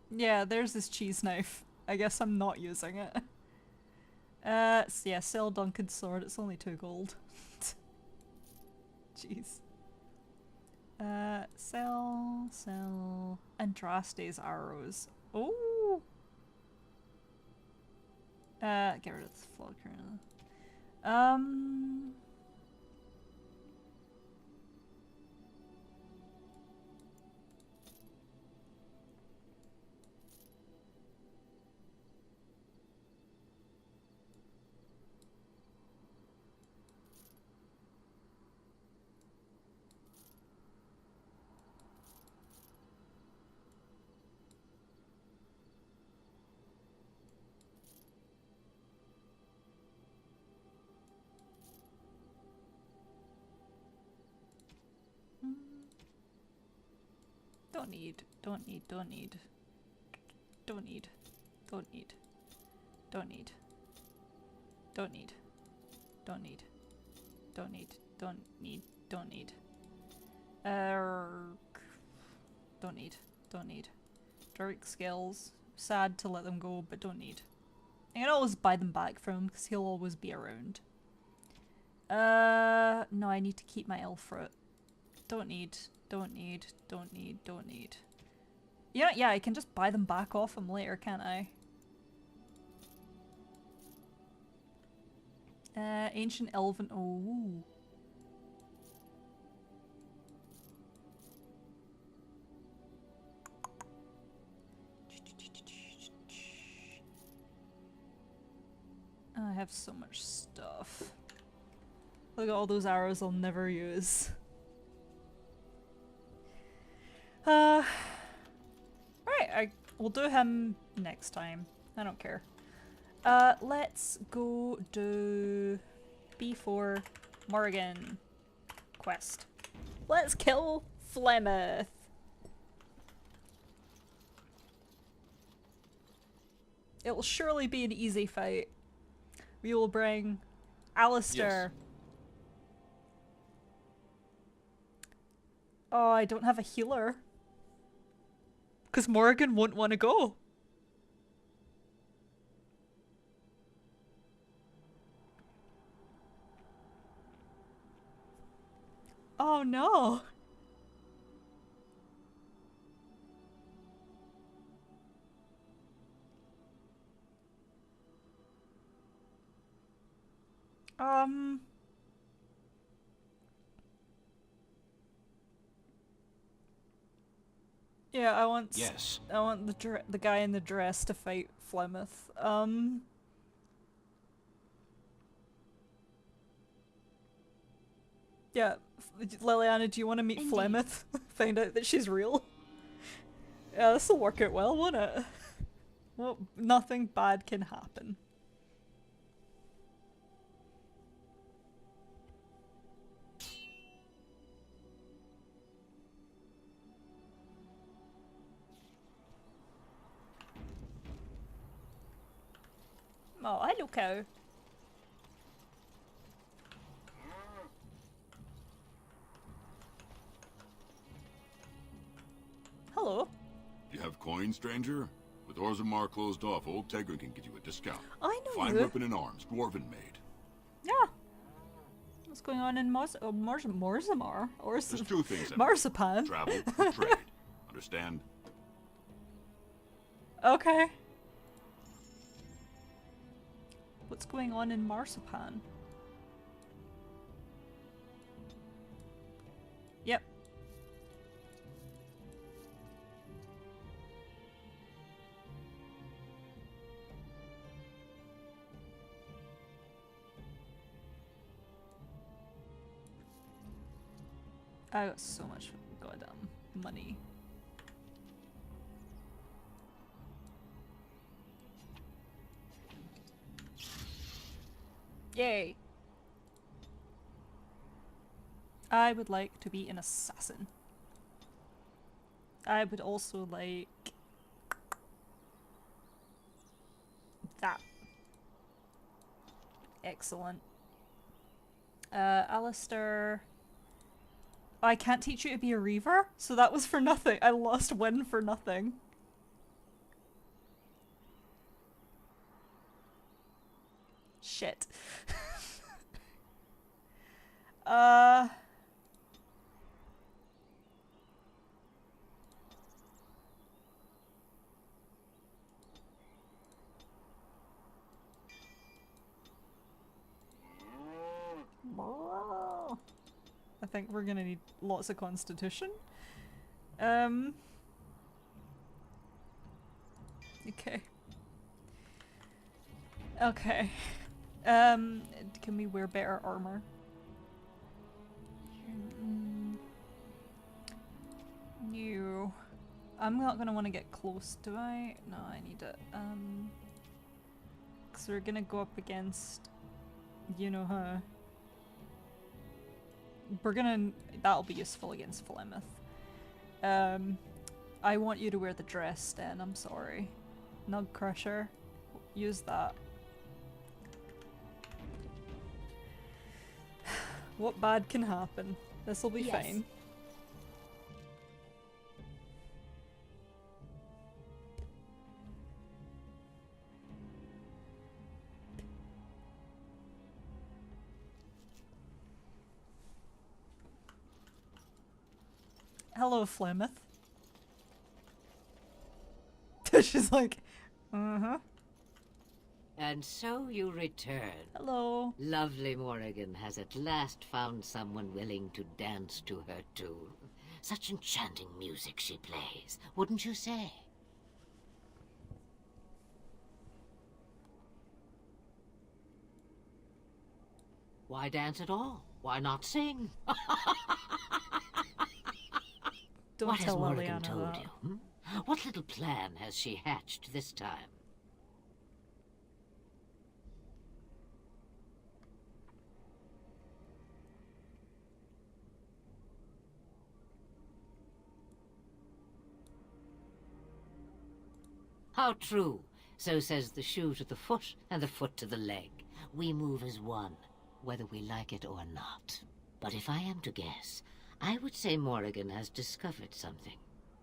Yeah, there's this cheese knife. I guess I'm not using it. So yeah, sell Duncan's sword. It's only 2 gold. Jeez. Sell Andraste's arrows. Oh. Get rid of the flog currently. Don't need. Don't need. Don't need. Don't need. Don't need. Don't need. Don't need. Don't need. Don't need. Dark skills. Sad to let them go, but don't need. I can always buy them back from him because he'll always be around. No, I need to keep my elf fruit. Don't need. Don't need. Don't need. Don't need. You know, yeah, I can just buy them back off him later, can't I? Ancient Elven. Oh. I have so much stuff. Look at all those arrows I'll never use. Right, we'll do him next time. I don't care. Let's go do B4 Morgan quest. Let's kill Flemeth. It will surely be an easy fight. We will bring Alistair. Yes. Oh, I don't have a healer. Because Morgan won't want to go. Oh no. Yeah, I want the guy in the dress to fight Flemeth. Yeah, Liliana, do you want to meet Flemeth? Find out that she's real? Yeah, this'll work out well, won't it? Well, nothing bad can happen. Oh, hello, cow. Hello. You have coin, stranger? With Orzammar closed off, old Tegra can get you a discount. I know. Fine weapon and arms, dwarven made. Yeah. What's going on in Marzammar? Or There's two things. Marzipan. Travel and trade. Understand? Okay. What's going on in Marzipan? Yep. I got so much goddamn money. Yay! I would like to be an assassin. I would also like that. Excellent. Alistair. I can't teach you to be a reaver, so that was for nothing. I lost one for nothing. Shit. I think we're gonna need lots of constitution. Okay. Okay. Can we wear better armor? No. I'm not gonna want to get close, do I? No, I need it. Because we're gonna go up against, you know her. We're gonna... That'll be useful against Flemeth. I want you to wear the dress then, I'm sorry. Nug Crusher. use that. What bad can happen? This'll be Yes. fine. Hello, Flemeth. She's like, uh-huh. And so you return. Hello. Lovely Morrigan has at last found someone willing to dance to her tune. Such enchanting music she plays, wouldn't you say? Why dance at all? Why not sing? Don't What has tell Morrigan Liliana told that. you? Hmm? What little plan has she hatched this time? How true. So says the shoe to the foot and the foot to the leg. We move as one, whether we like it or not. But if I am to guess, I would say Morrigan has discovered something.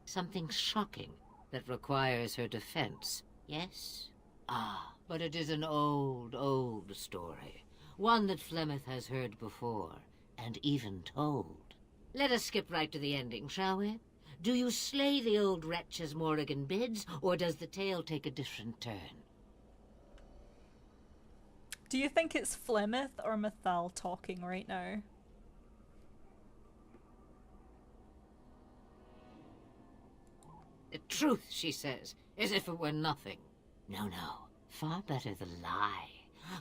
Something shocking that requires her defense. Yes? Ah, but it is an old, old story. One that Flemeth has heard before, and even told. Let us skip right to the ending, shall we? Do you slay the old wretch as Morrigan bids, or does the tale take a different turn? Do you think it's Flemeth or Mythal talking right now? The truth, she says, as if it were nothing. No, no. Far better the lie.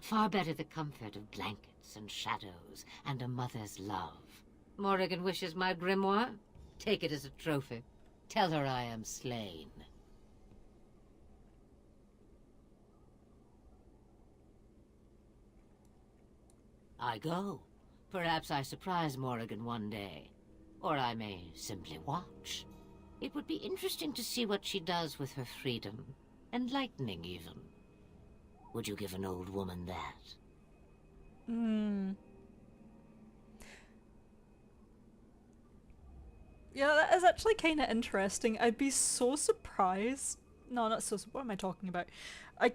Far better the comfort of blankets and shadows and a mother's love. Morrigan wishes my grimoire? Take it as a trophy. Tell her I am slain. I go. Perhaps I surprise Morrigan one day. Or I may simply watch. It would be interesting to see what she does with her freedom. Enlightening, even. Would you give an old woman that? Yeah, that is actually kind of interesting. I'd be so surprised. No, not so. What am I talking about? I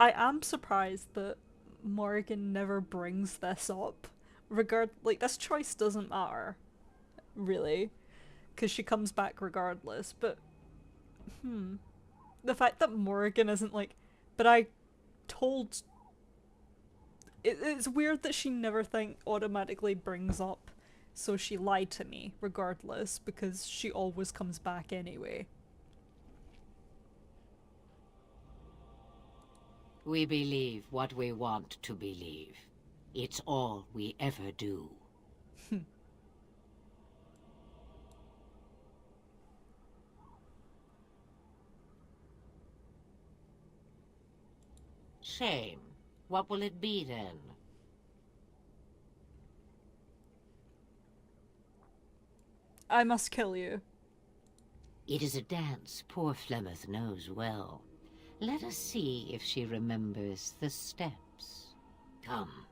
am surprised that Morgan never brings this up. Like, this choice doesn't matter, really, because she comes back regardless. But the fact that Morgan isn't like, but I told. It's weird that she never automatically brings up. So she lied to me, regardless, because she always comes back anyway. We believe what we want to believe. It's all we ever do. Shame. What will it be then? I must kill you. It is a dance poor Flemeth knows well. Let us see if she remembers the steps. Come,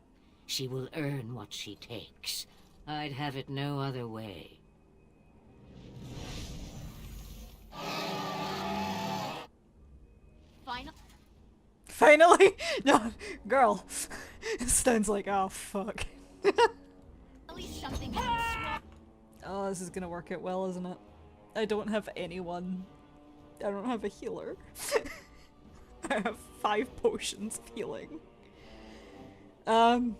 she will earn what she takes. I'd have it no other way. Finally? No, girl. Stone's like, oh fuck. At least something Oh, this is gonna work out well, isn't it? I don't have anyone. I don't have a healer. I have 5 potions of healing. Oh.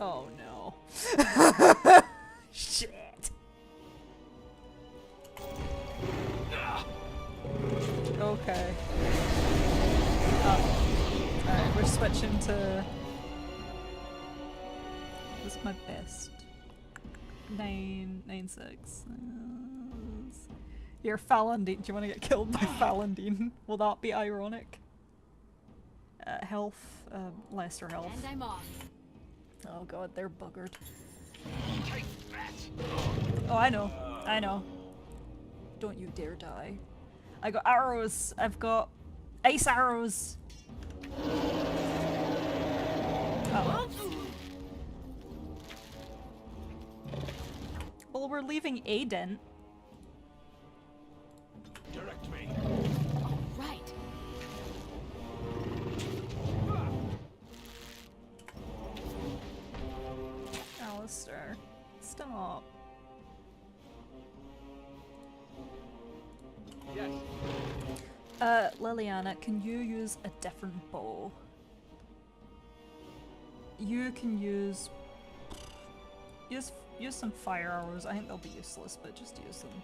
Oh no. Shit. Okay. Alright, we're switching to... What's my best? 996. You're Falandine. Do you want to get killed by Falandine? Will that be ironic? Health, lesser health. And I'm off. Oh god, they're buggered. Oh, I know. I know. Don't you dare die. I got arrows. I've got ice arrows. Oh. Well, we're leaving Aiden. Direct me. Right. Alistair, stop. Yes. Liliana, can you use a different bow? You can use some fire arrows. I think they'll be useless, but just use them.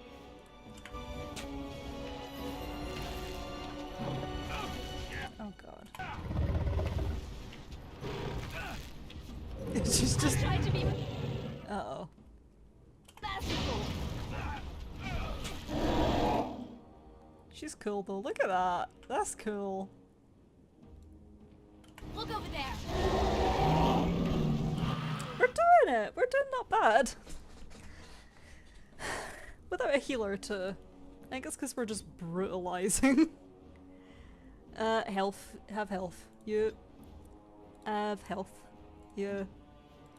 Oh god. She's just. Try to be Uh-oh. merciful. She's cool though. Look at that. That's cool. Look over there. We're doing it. We're doing not bad. Without a healer to... I guess because we're just brutalizing. Health. Have health. You... have health. You...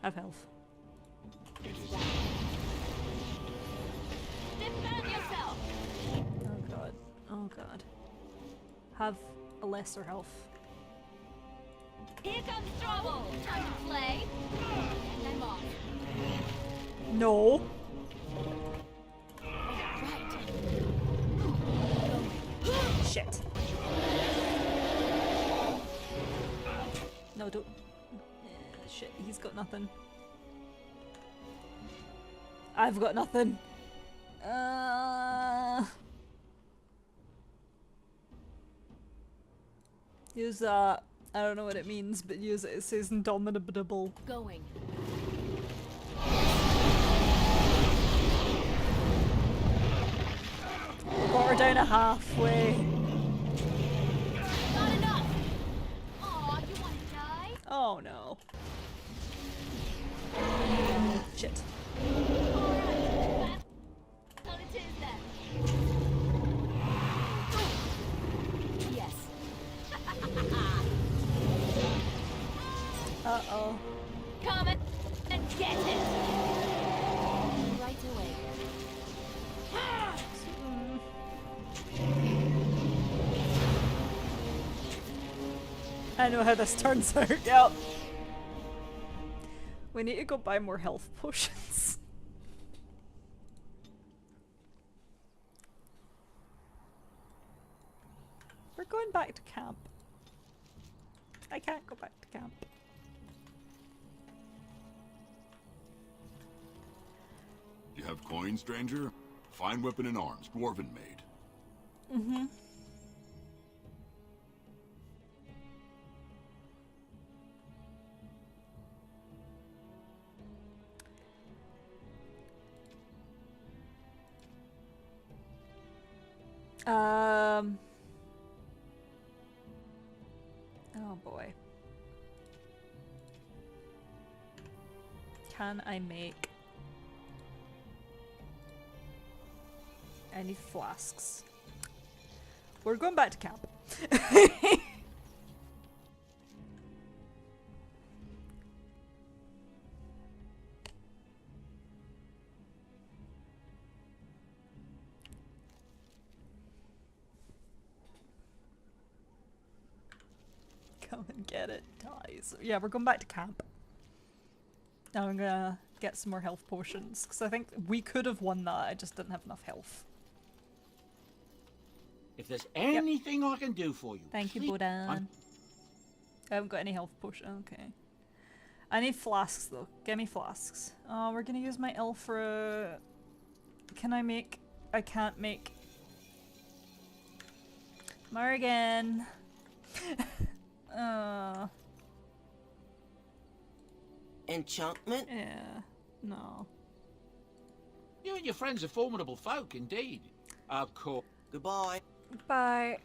have health. Defend yourself. Oh god. Oh god. Have a lesser health. Here comes trouble. Time to play. And I'm off. No! Right. Shit. No, don't... shit, he's got nothing. I've got nothing. Use that. I don't know what it means, but use it. It says indomitable. Going. Got her down a halfway. Not enough. Aw, you want to die? Oh no. Shit. Alright. So it is then. Yes. Uh-oh. Come and get it. Right away. I know how this turns out, yep. We need to go buy more health potions. We're going back to camp. I can't go back to camp. You have coin, stranger? Fine weapon and arms, dwarven made. Mm-hmm. Oh boy. Can I make... I need flasks. We're going back to camp. Come and get it, guys. Yeah, we're going back to camp. Now I'm gonna get some more health potions, because I think we could have won that, I just didn't have enough health. If there's anything I can do for you, Thank you, please- Bodan. I haven't got any health potion. Okay. I need flasks though. Give me flasks. Oh, we're gonna use my elf for a... Can I make... I can't make... Morgan! Enchantment? Yeah. No. You and your friends are formidable folk, indeed. Of course. Goodbye. Bye.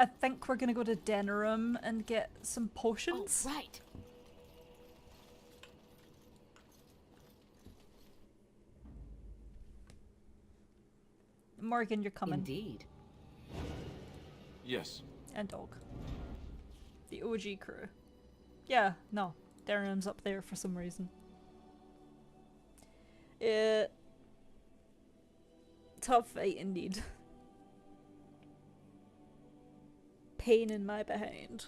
I think we're gonna go to Denerim and get some potions. Oh, right. Morgan, you're coming. Indeed. Yes. And Dog. The OG crew. Yeah, no. Darren's up there for some reason. Tough fight indeed. Pain in my behind.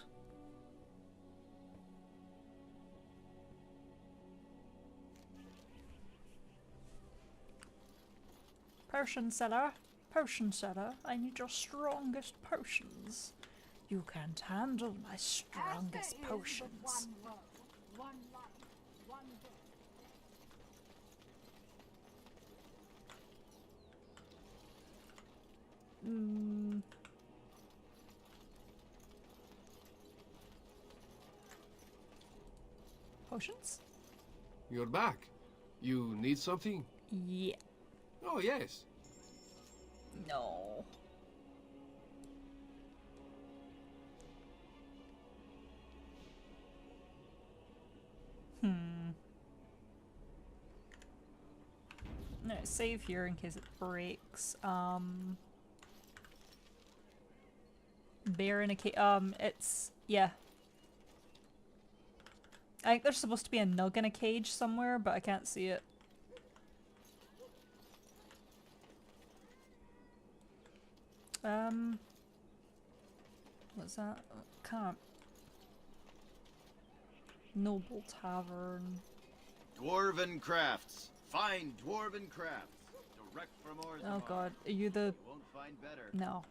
Potion seller, I need your strongest potions. You can't handle my strongest potions. Potions? You're back. You need something? Yeah. Oh, yes. No. No, save here in case it breaks. Bear in a cage. It's, yeah. I think there's supposed to be a nug in a cage somewhere, but I can't see it. What's that? Can't. Noble Tavern. Dwarven crafts. Fine dwarven crafts. Direct from Orzammar. Oh god, are you the... You won't find better. No.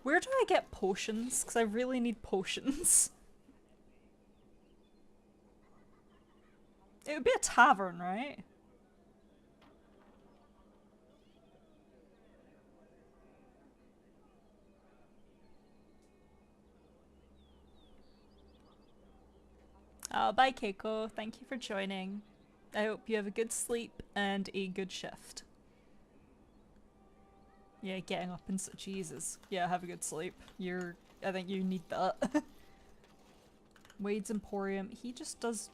Where do I get potions? Because I really need potions. It would be a tavern, right? Oh, bye Keiko. Thank you for joining. I hope you have a good sleep and a good shift. Yeah, getting up and Jesus. Yeah, have a good sleep. I think you need that. Wade's Emporium. He just does,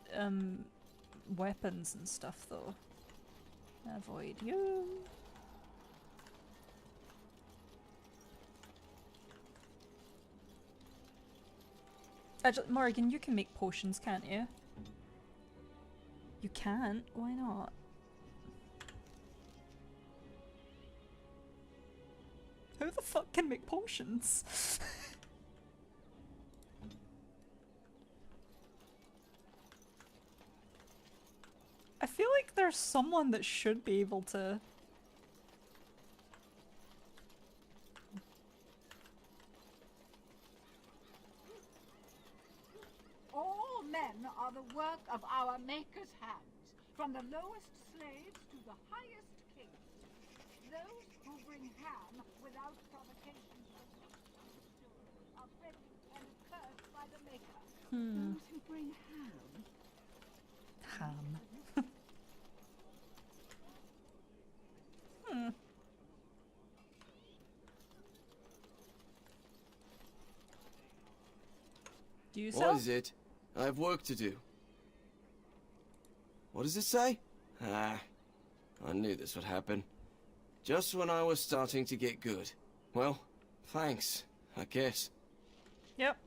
weapons and stuff though. Avoid you. Actually, Morgan, you can make potions, can't you? You can't? Why not? Who the fuck can make potions? I feel like there's someone that should be able to. All men are the work of our Maker's hands, from the lowest slaves to the highest kings. Those who bring ham without provocation are fettered and cursed by the Maker. Those who bring ham. Ham. Do you sell? What is it? I have work to do. What does it say? Ah, I knew this would happen. Just when I was starting to get good. Well, thanks, I guess. Yep.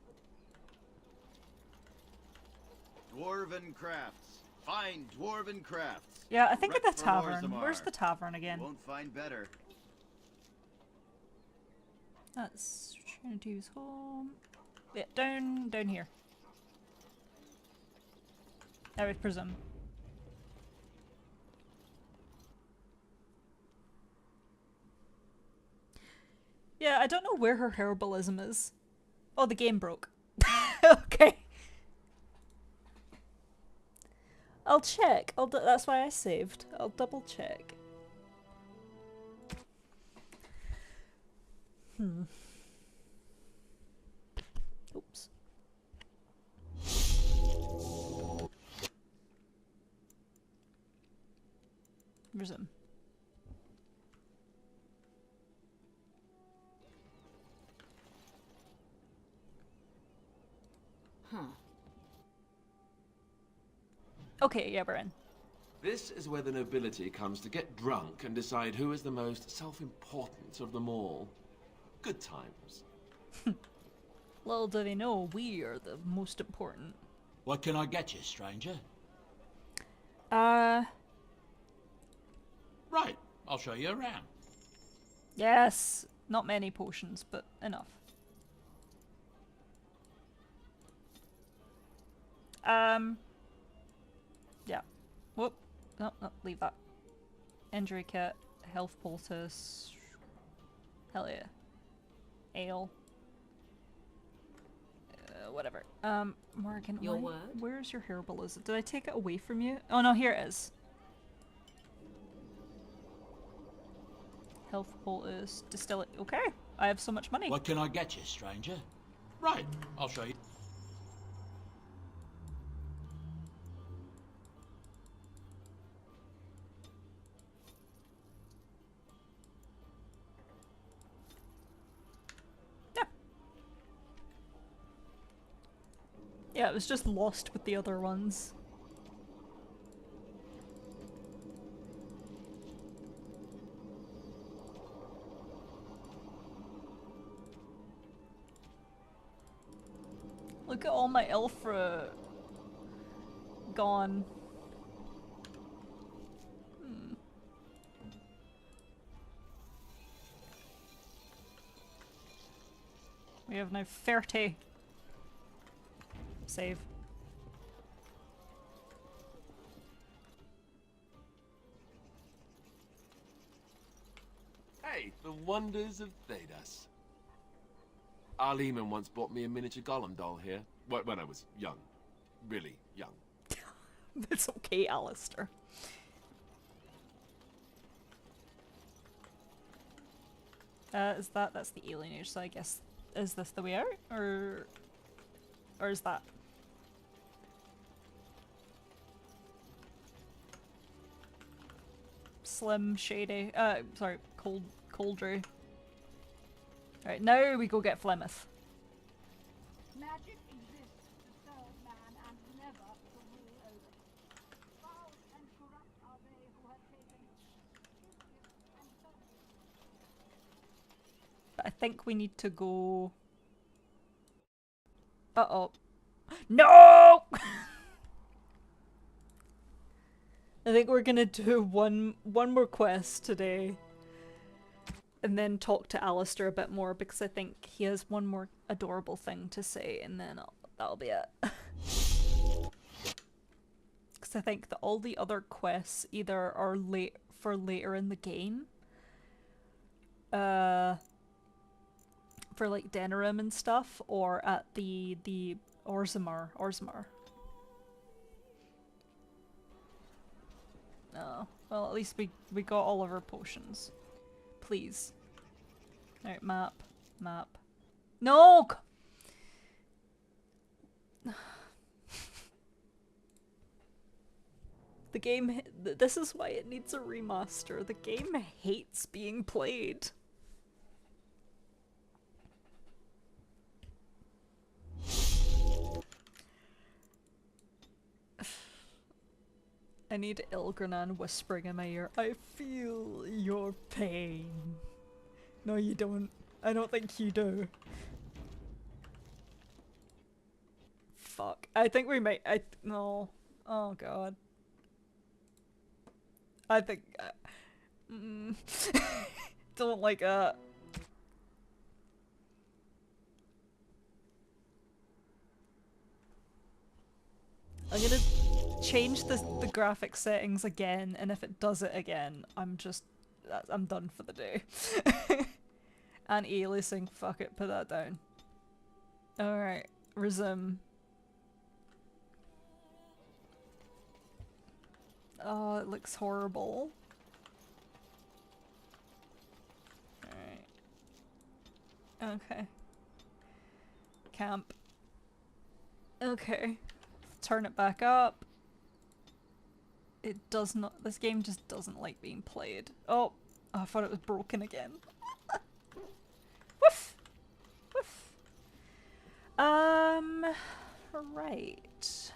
Dwarven crafts. Fine dwarven crafts. Yeah, I think at Direct the from tavern. Orzammar. Where's the tavern again? You won't find better. That's Trinity's home. Yeah, down here. I would presume. Yeah, I don't know where her herbalism is. Oh, the game broke. Okay. I'll check. That's why I saved. I'll double check. Oops. Resume. Okay, yeah, we're in. This is where the nobility comes to get drunk and decide who is the most self-important of them all. Good times. Little do they know, we are the most important. What can I get you, stranger? Uh... Right, I'll show you around. Yes! Not many potions, but enough. Yeah. Whoop. No, no, leave that. Injury kit, health poultice. Hell yeah. Ale. Whatever. Morgan, Your word? Where's your herbal? Is it? Did I take it away from you? Oh no, here it is. Health poultice, distill it. Okay, I have so much money. What can I get you, stranger? Right, I'll show you. Yeah, it was just lost with the other ones. Look at all my Elfra gone. We have now 30. Save. Hey, the wonders of Thedas. Arleman once bought me a miniature golem doll here. When I was young. Really young. It's okay, Alistair. That's the alien age, so I guess, is this the way out? Or is that? Slim, shady, sorry, coldry. Alright, now we go get Flemeth. Magic exists to serve man and never to rule over him. Foul and corrupt are they who have taken his gift and turned it. But I think we need to go... Uh-oh. No! I think we're gonna do one more quest today. And then talk to Alistair a bit more, because I think he has one more adorable thing to say, and then that'll be it. Because I think that all the other quests either are for later in the game. For like Denerim and stuff, or at the Orzammar. Oh, well, at least we got all of our potions. Please. Alright, map. No! The game, this is why it needs a remaster. The game hates being played. I need Ilgranan whispering in my ear, I feel your pain. No, you don't. I don't think you do. Fuck. I think we might. No. Oh god. I think. Don't like that. I'm gonna change the graphic settings again, and if it does it again, I'm done for the day. Anti-aliasing, fuck it, put that down. Alright, resume. Oh, it looks horrible. Alright. Okay. Camp. Okay. Turn it back up. It does not- this game just doesn't like being played. Oh! I thought it was broken again. Woof! Woof! Right.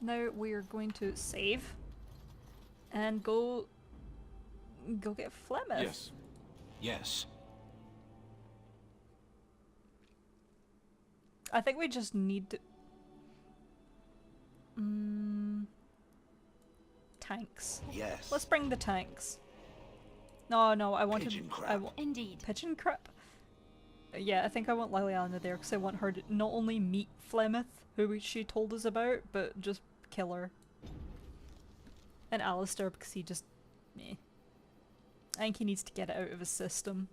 Now we're going to save and go get Flemeth. Yes. Yes. I think we just need to... tanks. Yes. Let's bring the tanks. No, I wanted... Pigeon crab. Indeed. Pigeon crab? Yeah, I think I want Liliana there because I want her to not only meet Flemeth, who she told us about, but just kill her. And Alistair because he just... meh. I think he needs to get it out of his system.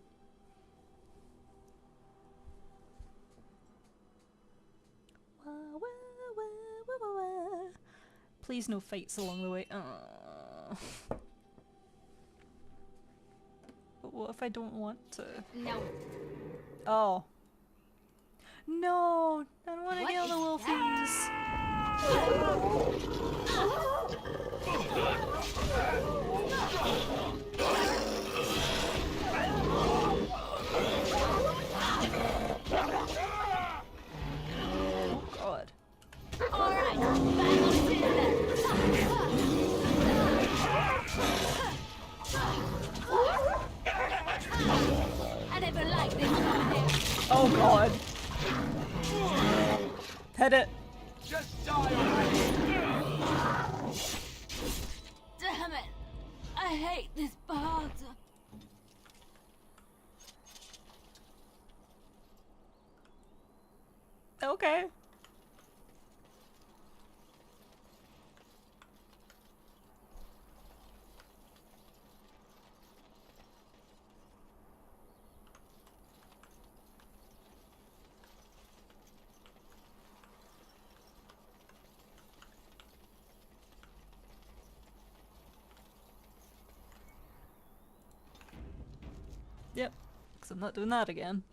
Please no fights along the way. But what if I don't want to? No. Oh. No! I don't want to kill the wolfies! Oh god. Alright, I never liked this. Oh god. Hit it. Just die already! Damn it! I hate this part. Okay. Yep, because I'm not doing that again.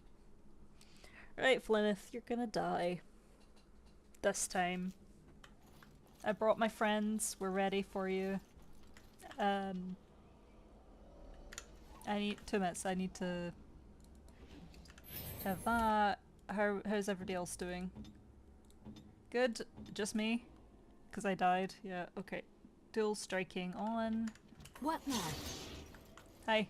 Right, Flemeth, you're gonna die. This time. I brought my friends, we're ready for you. I need 2 minutes, I need to have that. How's everybody else doing? Good? Just me? Because I died? Yeah, okay. Dual striking on. What now? Hi.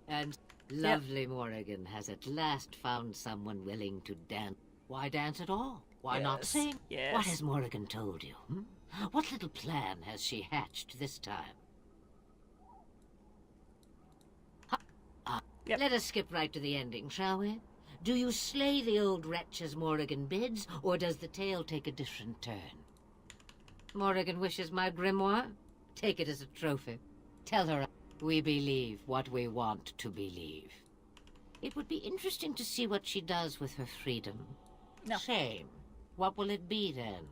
And lovely Morrigan has at last found someone willing to dance. Why dance at all? Why not Yes, sing? yes. What has Morrigan told you? What little plan has she hatched this time? Let us skip right to the ending, shall we? Do you slay the old wretch as Morrigan bids, or does the tale take a different turn? Morrigan wishes my grimoire? Take it as a trophy. Tell her we believe what we want to believe. It would be interesting to see what she does with her freedom. No. Shame. What will it be then?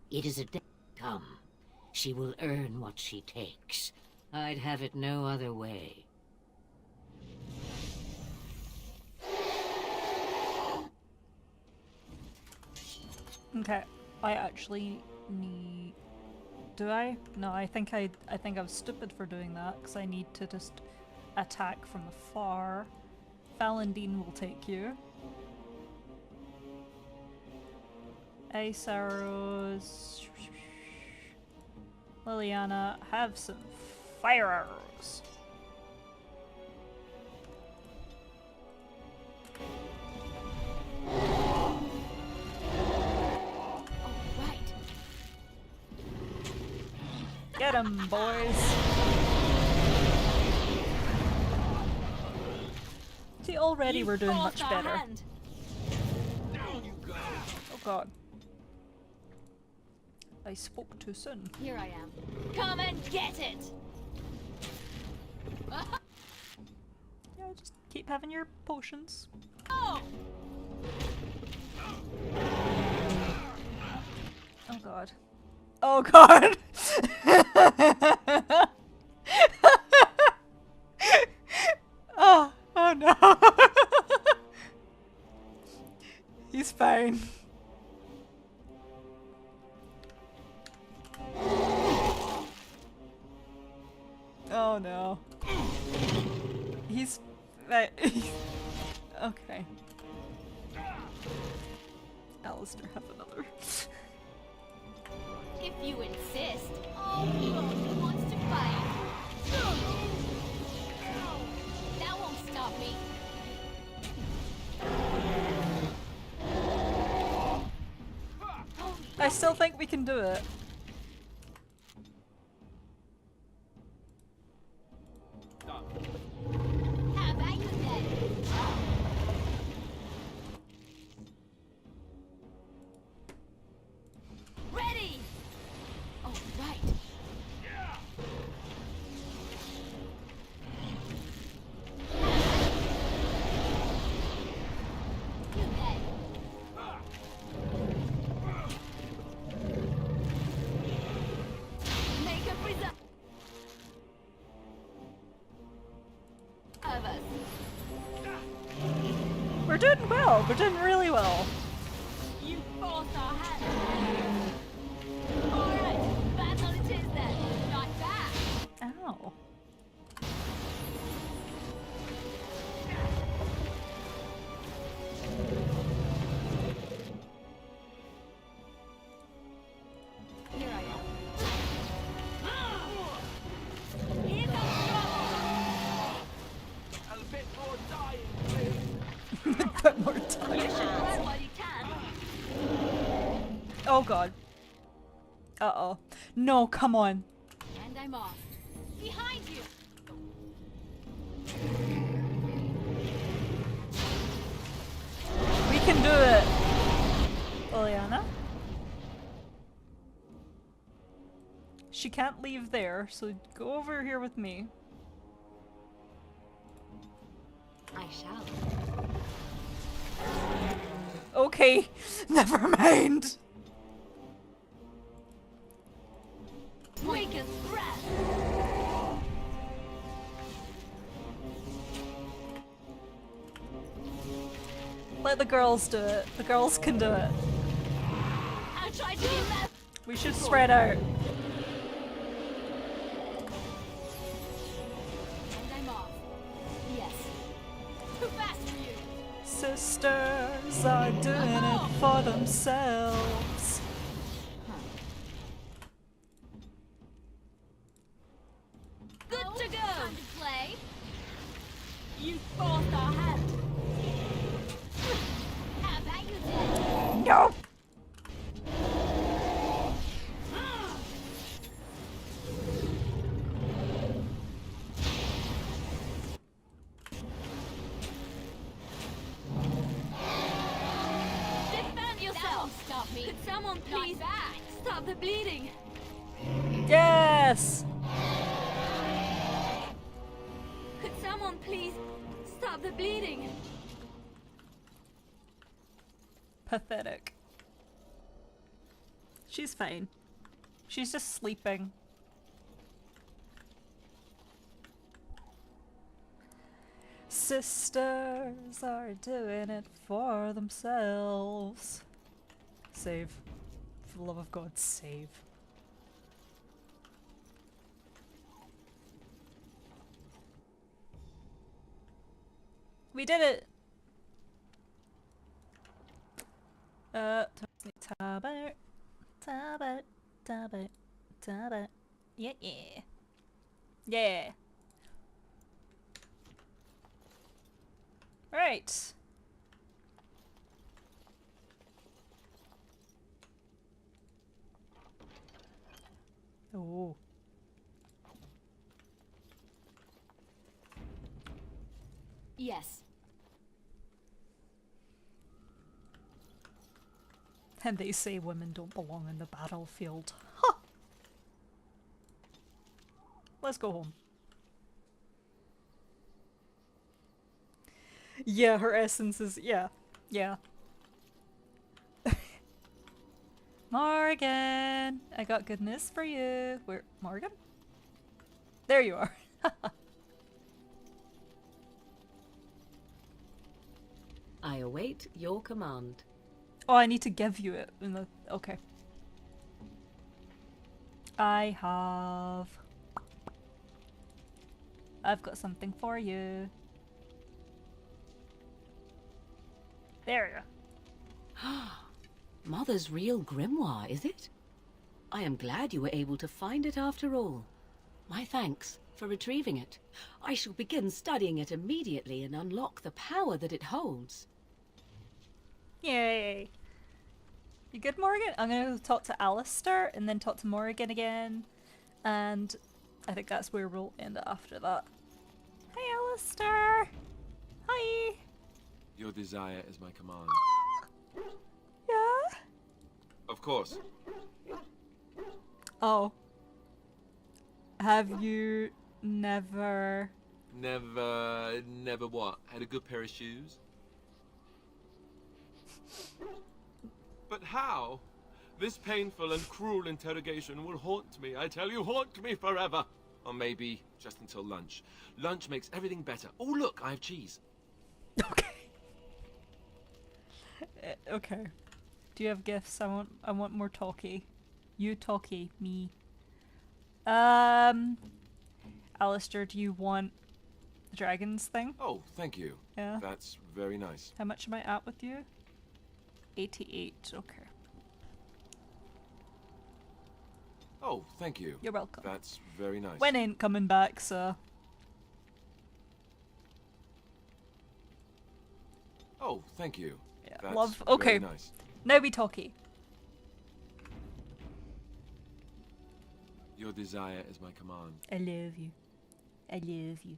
It is a day to come. She will earn what she takes. I'd have it no other way. Okay, I actually need... Do I? No, I think I was stupid for doing that, because I need to just attack from afar. Valendean will take you. Ace arrows. Liliana, have some fire arrows. Get 'em, boys! See, already we're doing much better. Oh god. I spoke too soon. Here I am. Come and get it! Yeah, just keep having your potions. Oh! Oh god. Oh god! Oh no! He's fine. Oh no. He's... okay. Alistair, have another. If you insist. Oh, he also wants to fight. That won't stop me. I still think we can do it. How about you then? Ready! Oh, right. You then. Make a result of us. We're doing well. We're doing really well. You forced our hand. Alright, battle it is then. Not bad. Ow. Here I am. Here comes trouble. A bit more dying, please. Put more You time. should run while you can. Oh god. Uh-oh. No, come on. And I'm off. Behind you. We can do it. Liliana? She can't leave there, so go over here with me. I shall. Okay, never mind. Weakest breath. Let the girls do it. The girls can do it. I'll try to be less. We should spread out. And I'm off. Yes. Too fast for you. Sisters are doing it for themselves. Good to go. Time to play. You forced our hand. How about you then? Nope. Defend yourself. That won't stop me. Could someone please Not back. stop the bleeding? Yes. Could someone please stop the bleeding? Pathetic. She's fine. She's just sleeping. Sisters are doing it for themselves. Save. For the love of God, save. We did it! Tab out. Tab out. Tab out. Tab out. Yeah, yeah. Yeah. Right. Oh. Yes. And they say women don't belong in the battlefield. Huh. Let's go home. Yeah, her essence is... yeah. Yeah. Morgan! I got good news for you. Where... Morgan? There you are. I await your command. Oh, I need to give you it in the... okay. I have... I've got something for you. There you go. Mother's real grimoire, is it? I am glad you were able to find it after all. My thanks for retrieving it. I shall begin studying it immediately and unlock the power that it holds. Yay! You good, Morgan? I'm gonna go talk to Alistair and then talk to Morgan again. And I think that's where we'll end it after that. Hey, Alistair! Hi! Your desire is my command. Yeah? Of course. Oh. Have you never... Never what? Had a good pair of shoes? But how? This painful and cruel interrogation will haunt me. I tell you, haunt me forever. Or maybe just until lunch. Lunch makes everything better. Oh, look, I have cheese. Okay. Okay. Do you have gifts? I want more talkie. You talkie, me. Alistair, do you want the dragons thing? Oh, thank you. Yeah. That's very nice. How much am I at with you? 88. Okay. Oh, thank you. You're welcome. That's very nice. Wen ain't coming back, so... Oh, thank you. Yeah, That's love. Okay. very nice. Now we talkie. Your desire is my command. I love you. I love you.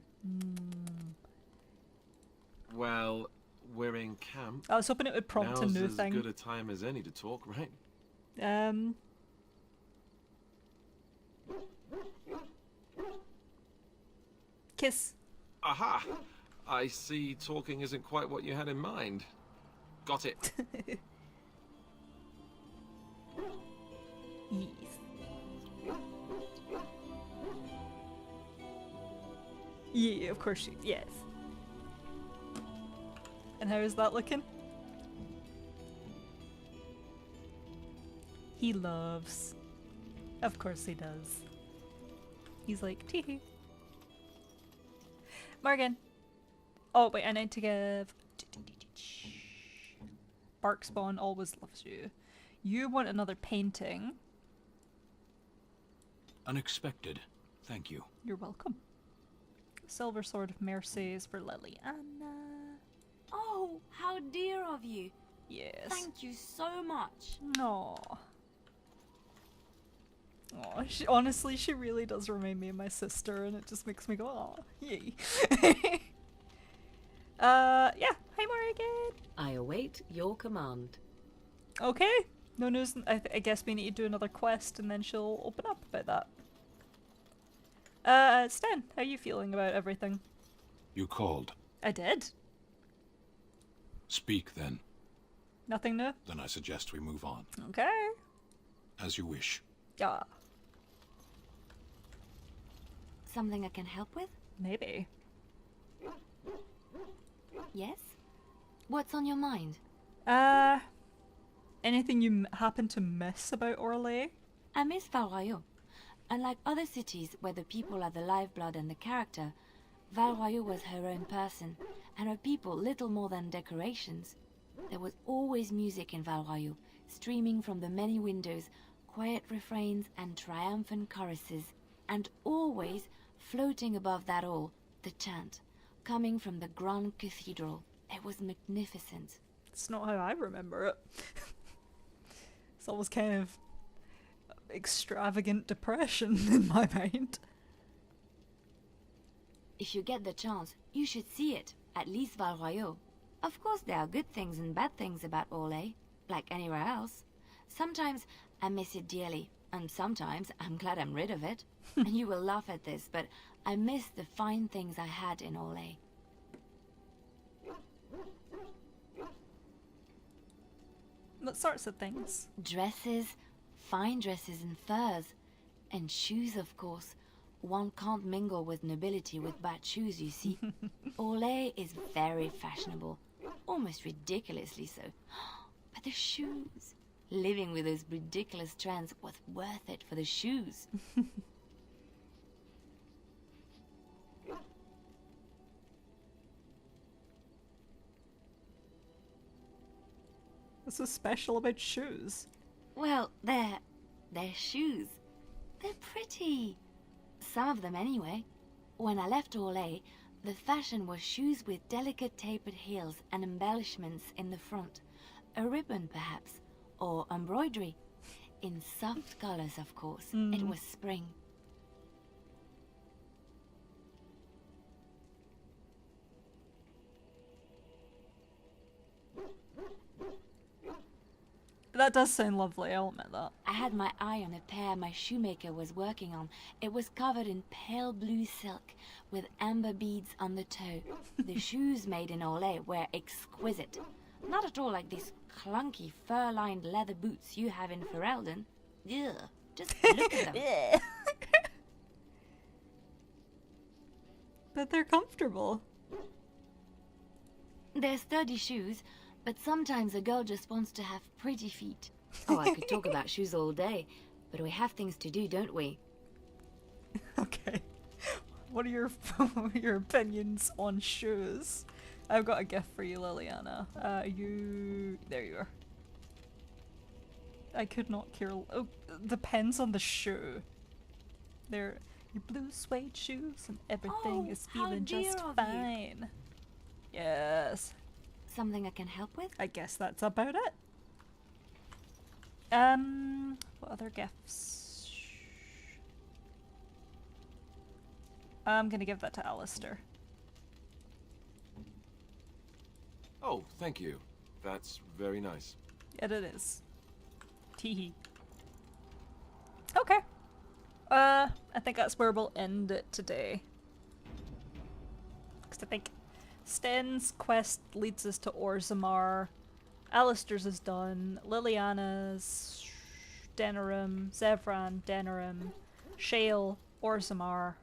Well, we're in camp. I was hoping it would prompt a new Now's thing. as good a time as any to talk, right? Kiss. Aha! I see talking isn't quite what you had in mind. Got it. Yes. Yeah, of course she. Yes. And how is that looking? He loves. Of course he does. He's like, tee hee. Morgan. Oh, wait, I need to give. Barkspawn always loves you. You want another painting. Unexpected. Thank you. You're welcome. Silver Sword of Mercies for Liliana. Oh, how dear of you. Yes. Thank you so much. Aww. Aw, honestly, she really does remind me of my sister, and it just makes me go, aw, yay. Yeah. Hi, Morgan. I await your command. Okay. No news. I guess we need to do another quest, and then she'll open up about that. Stan, how are you feeling about everything? You called. I did. Speak, then. Nothing new? Then I suggest we move on. Okay. As you wish. Yeah. Something I can help with? Maybe. Yes? What's on your mind? Anything you happen to miss about Orlais? I miss Val Royeaux. Unlike other cities where the people are the lifeblood and the character, Val Royeaux was her own person, and her people little more than decorations. There was always music in Val Royeaux, streaming from the many windows, quiet refrains and triumphant choruses, and always, floating above that all, the chant, coming from the Grand Cathedral. It was magnificent. It's not how I remember it. It's always kind of extravagant depression in my mind. If you get the chance, you should see it, at least Val Royeaux. Of course there are good things and bad things about Orlais, like anywhere else. Sometimes I miss it dearly, and sometimes I'm glad I'm rid of it. And you will laugh at this, but I miss the fine things I had in Orlais. What sorts of things? Dresses, fine dresses and furs, and shoes, of course. One can't mingle with nobility with bad shoes, you see. Orlais is very fashionable, almost ridiculously so. But the shoes, living with those ridiculous trends was worth it for the shoes. What's so special about shoes? Well, they're They're shoes. They're pretty. Some of them anyway. When I left Orlais, the fashion was shoes with delicate tapered heels and embellishments in the front. A ribbon, perhaps, or embroidery. In soft colors, of course. It was spring. That does sound lovely, I'll admit that. I had my eye on a pair my shoemaker was working on. It was covered in pale blue silk with amber beads on the toe. The shoes made in Orlais were exquisite. Not at all like these clunky fur-lined leather boots you have in Ferelden. Ugh, just look at them. But they're comfortable. They're sturdy shoes, but sometimes a girl just wants to have pretty feet. Oh, I could talk about shoes all day, but we have things to do, don't we? Okay. What are your opinions on shoes? I've got a gift for you, Liliana. There you are. I could not care. Oh, depends on the shoe. They're your blue suede shoes, and everything is feeling just fine. Yes. Something I can help with? I guess that's about it. What other gifts? I'm gonna give that to Alistair. Oh, thank you. That's very nice. Yeah, it is. Teehee. Okay. I think that's where we'll end it today. Because I think Sten's quest leads us to Orzammar. Alistair's is done. Liliana's Denerim, Zevran, Denerim, Shale, Orzammar,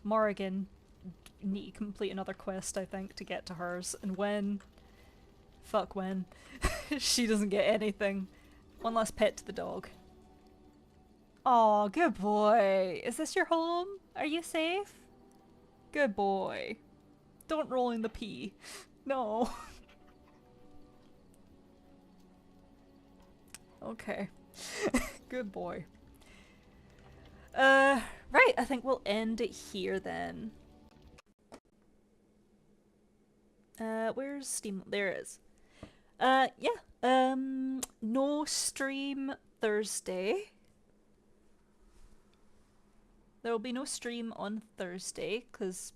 Morrigan need to complete another quest, I think, to get to hers. And when, fuck when, she doesn't get anything. One last pet to the dog. Aw, good boy. Is this your home? Are you safe? Good boy. Don't roll in the pee. No. Okay. Good boy. Right, I think we'll end it here then. Where's Steam? There it is. Yeah. No stream Thursday. There will be no stream on Thursday, because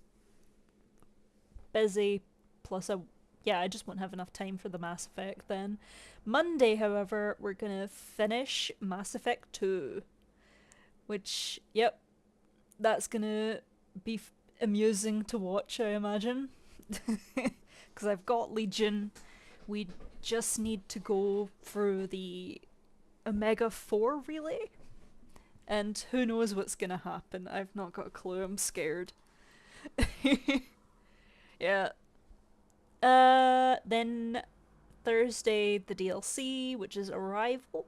busy, plus I just won't have enough time for the Mass Effect then. Monday, however, we're gonna finish Mass Effect 2. Which, yep, that's gonna be amusing to watch, I imagine. Because I've got Legion. We just need to go through the Omega 4 relay. And who knows what's gonna happen. I've not got a clue, I'm scared. Yeah. Then Thursday, the DLC, which is Arrival,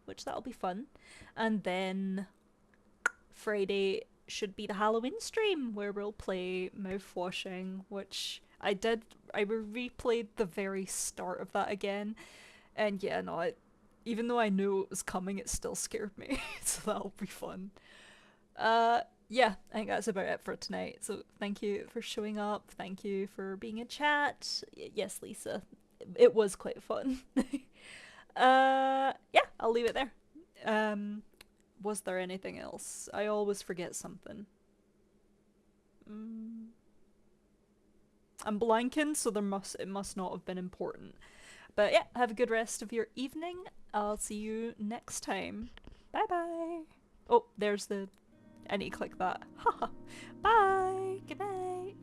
which that'll be fun. And then Friday should be the Halloween stream, where we'll play Mouthwashing, which I replayed the very start of that again. And yeah, no, even though I knew it was coming, it still scared me. So that'll be fun. Yeah, I think that's about it for tonight. So thank you for showing up. Thank you for being in chat. Yes, Lisa. It was quite fun. Yeah, I'll leave it there. Was there anything else? I always forget something. I'm blanking, so it must not have been important. But yeah, have a good rest of your evening. I'll see you next time. Bye bye. Oh, there's the... I need to click that. Haha. Bye. Good night.